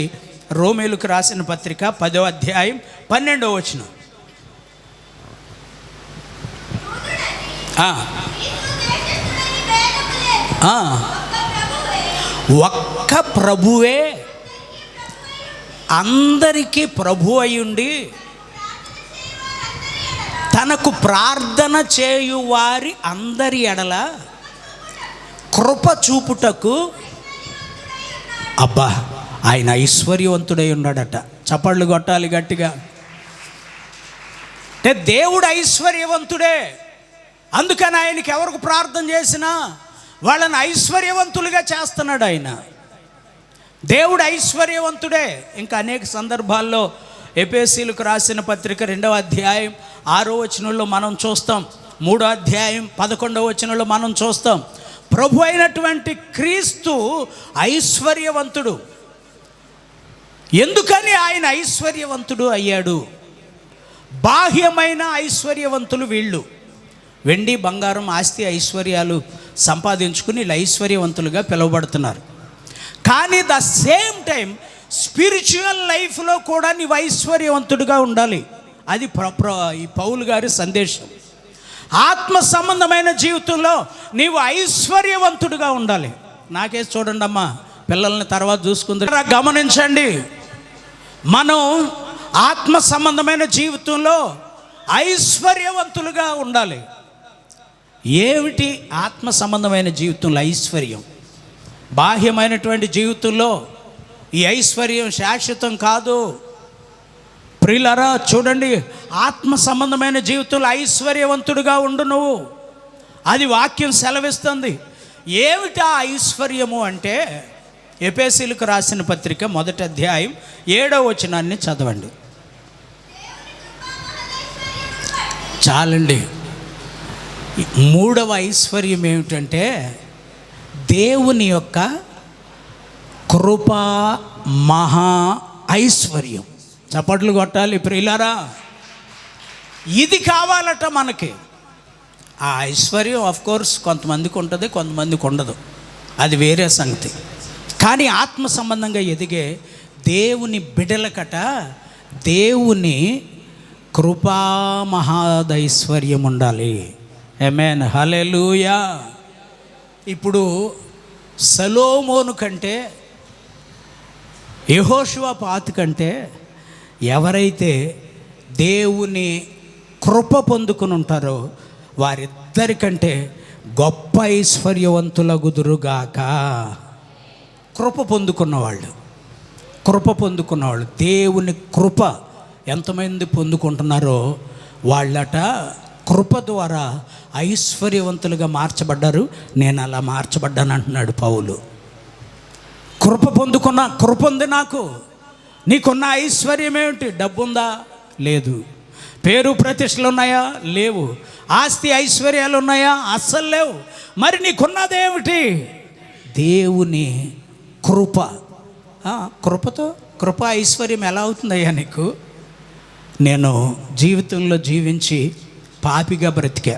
రోమేలుకు రాసిన పత్రిక 10వ అధ్యాయం 12వ వచనం. ఒక్క ప్రభువే అందరికీ ప్రభు అయ్యుండి తనకు ప్రార్థన చేయువారి అందరి ఎడల కృప చూపుటకు, అబ్బా, ఆయన ఐశ్వర్యవంతుడై ఉన్నాడట. చప్పళ్ళు కొట్టాలి గట్టిగా. అంటే దేవుడు ఐశ్వర్యవంతుడే. అందుకని ఆయనకి ఎవరికి ప్రార్థన చేసినా వాళ్ళని ఐశ్వర్యవంతులుగా చేస్తున్నాడు ఆయన. దేవుడు ఐశ్వర్యవంతుడే. ఇంకా అనేక సందర్భాల్లో ఎఫెసీయులకు రాసిన పత్రిక 2వ అధ్యాయం 6వ వచనంలో మనం చూస్తాం, 3వ అధ్యాయం 11వ వచనంలో మనం చూస్తాం. ప్రభు అయినటువంటి క్రీస్తు ఐశ్వర్యవంతుడు. ఎందుకని ఆయన ఐశ్వర్యవంతుడు అయ్యాడు? బాహ్యమైన ఐశ్వర్యవంతులు వీళ్ళు, వెండి బంగారం ఆస్తి ఐశ్వర్యాలు సంపాదించుకుని వీళ్ళు ఐశ్వర్యవంతులుగా పిలువబడుతున్నారు. కానీ ద సేమ్ టైం స్పిరిచువల్ లైఫ్లో కూడా నీవు ఐశ్వర్యవంతుడిగా ఉండాలి. అది ఈ పౌలు గారి సందేశం. ఆత్మ సంబంధమైన జీవితంలో నీవు ఐశ్వర్యవంతుడిగా ఉండాలి. నాకేసి చూడండి అమ్మా, పిల్లల్ని తర్వాత చూసుకుందాం. గమనించండి, మనం ఆత్మ సంబంధమైన జీవితంలో ఐశ్వర్యవంతులుగా ఉండాలి. ఏమిటి ఆత్మ సంబంధమైన జీవితంలో ఐశ్వర్యం? బాహ్యమైనటువంటి జీవితంలో ఈ ఐశ్వర్యం శాశ్వతం కాదు. ప్రియులారా చూడండి, ఆత్మ సంబంధమైన జీవితంలో ఐశ్వర్యవంతుడిగా ఉండు నువ్వు. అది వాక్యం సెలవిస్తుంది. ఏమిటి ఆ ఐశ్వర్యము అంటే, ఎఫెసీయులకు రాసిన పత్రిక 1వ అధ్యాయం 7వ వచనాన్ని చదవండి. చాలండి. 3వ ఐశ్వర్యం ఏమిటంటే దేవుని యొక్క కృపా మహా ఐశ్వర్యం. చప్పట్లు కొట్టాలి ప్రియులారా. ఇది కావాలట మనకి. ఆ ఐశ్వర్యం ఆఫ్కోర్స్ కొంతమందికి ఉంటుంది, కొంతమందికి ఉండదు, అది వేరే సంగతి. కానీ ఆత్మ సంబంధంగా ఎదిగే దేవుని బిడ్డలకట దేవుని కృపా మహాదైశ్వర్యం ఉండాలి. ఆమేన్, హల్లెలూయా. ఇప్పుడు సొలొమోను కంటే, యెహోషువపాతు కంటే ఎవరైతే దేవుని కృప పొందుకుని ఉంటారో వారిద్దరికంటే గొప్ప ఐశ్వర్యవంతులగుదురుగాక. కృప పొందుకున్నవాళ్ళు, దేవుని కృప ఎంతమంది పొందుకుంటున్నారో వాళ్ళట కృప ద్వారా ఐశ్వర్యవంతులుగా మార్చబడ్డారు. నేను అలా మార్చబడ్డాను అంటున్నాడు పౌలు. కృప ఉంది నాకు. నీకున్న ఐశ్వర్యం ఏమిటి? డబ్బు ఉందా? లేదు. పేరు ప్రతిష్టలు ఉన్నాయా? లేవు. ఆస్తి ఐశ్వర్యాలు ఉన్నాయా? అస్సలు లేవు. మరి నీకున్నదేమిటి? దేవుని కృప. కృప ఐశ్వర్యం ఎలా అవుతుందయ్యా నీకు? నేను జీవితంలో జీవించి పాపిగా బ్రతికా,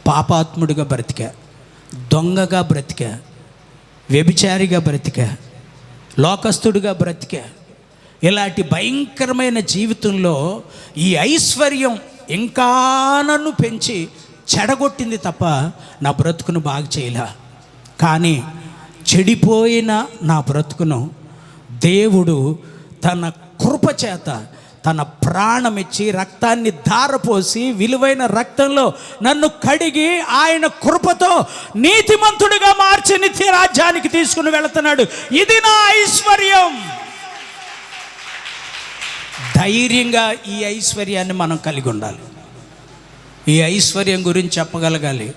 పాపాత్ముడిగా బ్రతికా, దొంగగా బ్రతికా, వ్యభిచారిగా బ్రతికా, లోకస్తుడిగా బ్రతికా. ఇలాంటి భయంకరమైన జీవితంలో ఈ ఐశ్వర్యం ఇంకా నన్ను పెంచి చెడగొట్టింది తప్ప నా బ్రతుకును బాగు చేయలే. కానీ చెడిపోయిన నా బ్రతుకును దేవుడు తన కృప చేత తన ప్రాణమిచ్చి రక్తాన్ని ధారపోసి విలువైన రక్తంలో నన్ను కడిగి ఆయన కృపతో నీతిమంతుడిగా మార్చి నిత్య రాజ్యానికి తీసుకుని వెళుతున్నాడు. ఇది నా ఐశ్వర్యం. ధైర్యంగా ఈ ఐశ్వర్యాన్ని మనం కలిగి ఉండాలి. ఈ ఐశ్వర్యం గురించి చెప్పగలగాలి.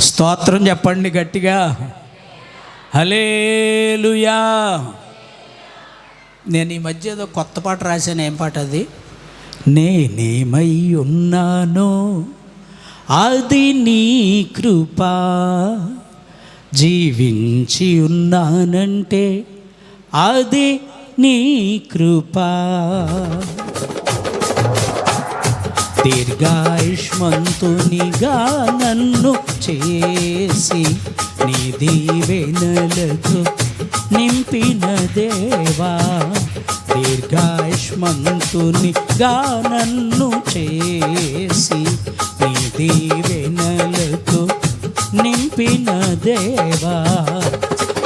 స్తోత్రం చెప్పండి గట్టిగా, హల్లెలూయా. నేను ఈ మధ్య ఏదో కొత్త పాట రాశాను. ఏం పాట అది? నేనేమై ఉన్నానో అది నీ కృప, జీవించి ఉన్నానంటే అది నీ కృప, దీర్ఘాయుష్మంతునిగా నన్ను చేసి నీ దీవెనలతో నింపిన దేవా, దీర్ఘాయుష్మంతునిగా నన్ను చేసి నీ దీవెనలతో నింపిన దేవా,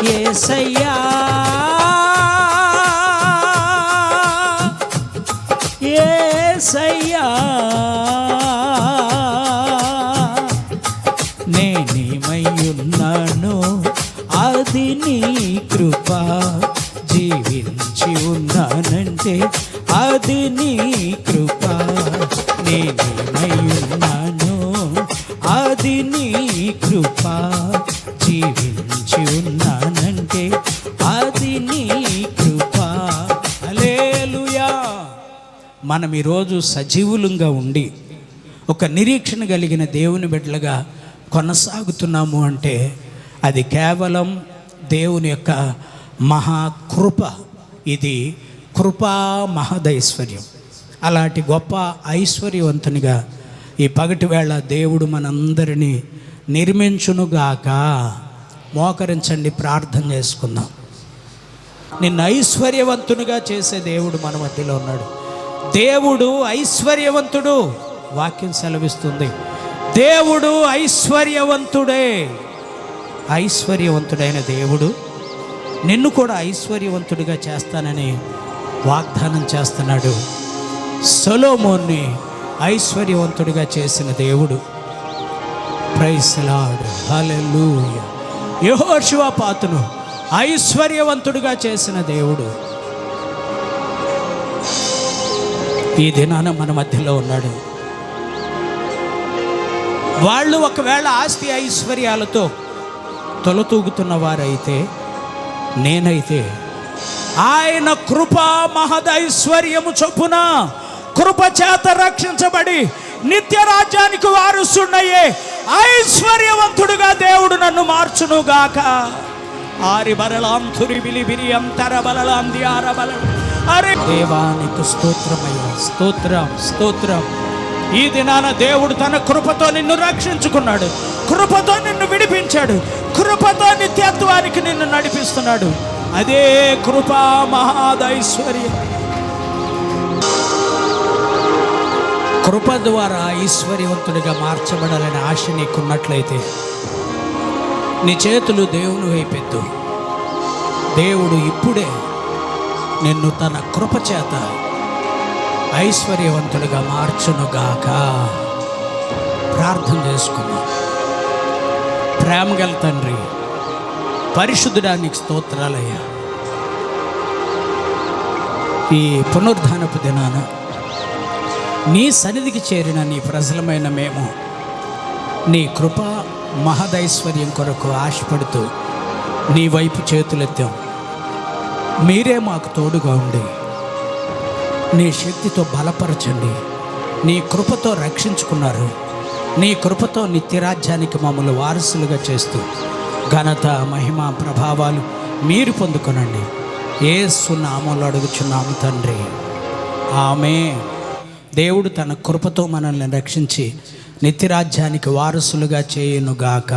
యేసయ్యా యేసయ్యా, నేనేమై ఉన్నానో అది నీ కృప, జీవించి ఉన్నానంటే అది నీ కృప, నేనేమై ఉన్నానో అది నీ కృప, జీవించి ఉన్నానంటే మనం ఈరోజు సజీవులంగా ఉండి ఒక నిరీక్షణ కలిగిన దేవుని బిడ్డలుగా కొనసాగుతున్నాము అంటే అది కేవలం దేవుని యొక్క మహాకృప. ఇది కృపా మహదైశ్వర్యం. అలాంటి గొప్ప ఐశ్వర్యవంతునిగా ఈ పగటి వేళ దేవుడు మనందరినీ నిర్మించునుగాక. మోకరించండి, ప్రార్థన చేసుకుందాం. నిన్ను ఐశ్వర్యవంతునిగా చేసే దేవుడు మన మధ్యలో ఉన్నాడు. దేవుడు ఐశ్వర్యవంతుడు. వాక్యం సెలవిస్తుంది, దేవుడు ఐశ్వర్యవంతుడే. ఐశ్వర్యవంతుడైన దేవుడు నిన్ను కూడా ఐశ్వర్యవంతుడిగా చేస్తానని వాగ్దానం చేస్తున్నాడు. సొలొమోన్ని ఐశ్వర్యవంతుడిగా చేసిన దేవుడు. ప్రైజ్ ది లార్డ్, హల్లెలూయా. యెహోషువపాతును ఐశ్వర్యవంతుడిగా చేసిన దేవుడు ఈ దినాన మన మధ్యలో ఉన్నాడు. వాళ్ళు ఒకవేళ ఆస్తి ఐశ్వర్యాలతో తొలతూగుతున్న వారైతే, నేనైతే ఆయన కృపా మహదైశ్వర్యము చొప్పున కృప చేత రక్షించబడి నిత్య రాజ్యానికి వారసున్నయ్యే ఐశ్వర్యవంతుడుగా దేవుడు నన్ను మార్చునుగాక. ఆరి బలలాం తురి బిలి బిరి అంతర బలలాం దియార బల. అరే దేవానికి స్తోత్రమయ్యా, స్తోత్రం స్తోత్రం. ఈ దినాన దేవుడు తన కృపతో నిన్ను రక్షించుకున్నాడు, కృపతో నిన్ను విడిపించాడు, కృపతో నిత్యత్వానికి నిన్ను నడిపిస్తున్నాడు. అదే కృపా మహాదైశ్వర్యం. కృప ద్వారా ఐశ్వర్యవంతుడిగా మార్చబడాలని ఆశ నీకున్నట్లయితే నీ చేతులు దేవుని వైపెత్తు. దేవుడు ఇప్పుడే నిన్ను తన కృప చేత ఐశ్వర్యవంతుడిగా మార్చునుగాక. ప్రార్థన చేసుకుందాం. ప్రేమగల తండ్రి, పరిశుద్ధుడానికి స్తోత్రాలయ్యా. ఈ పునరుద్ధానపు దినాన నీ సన్నిధికి చేరిన నీ ప్రజలమైన మేము నీ కృప మహదైశ్వర్యం కొరకు ఆశపడుతూ నీ వైపు చేతులెత్తాం. మీరే మాకు తోడుగా ఉండి నీ శక్తితో బలపరచండి. నీ కృపతో రక్షించుకున్నారు. నీ కృపతో నిత్యరాజ్యానికి మమ్మల్ని వారసులుగా చేస్తూ ఘనత మహిమ ప్రభావాలు మీరు పొందుకొనండి. యేసు నామములో అడుగుచున్నాము తండ్రి, ఆమేన్. దేవుడు తన కృపతో మనల్ని రక్షించి నిత్యరాజ్యానికి వారసులుగా చేయునుగాక.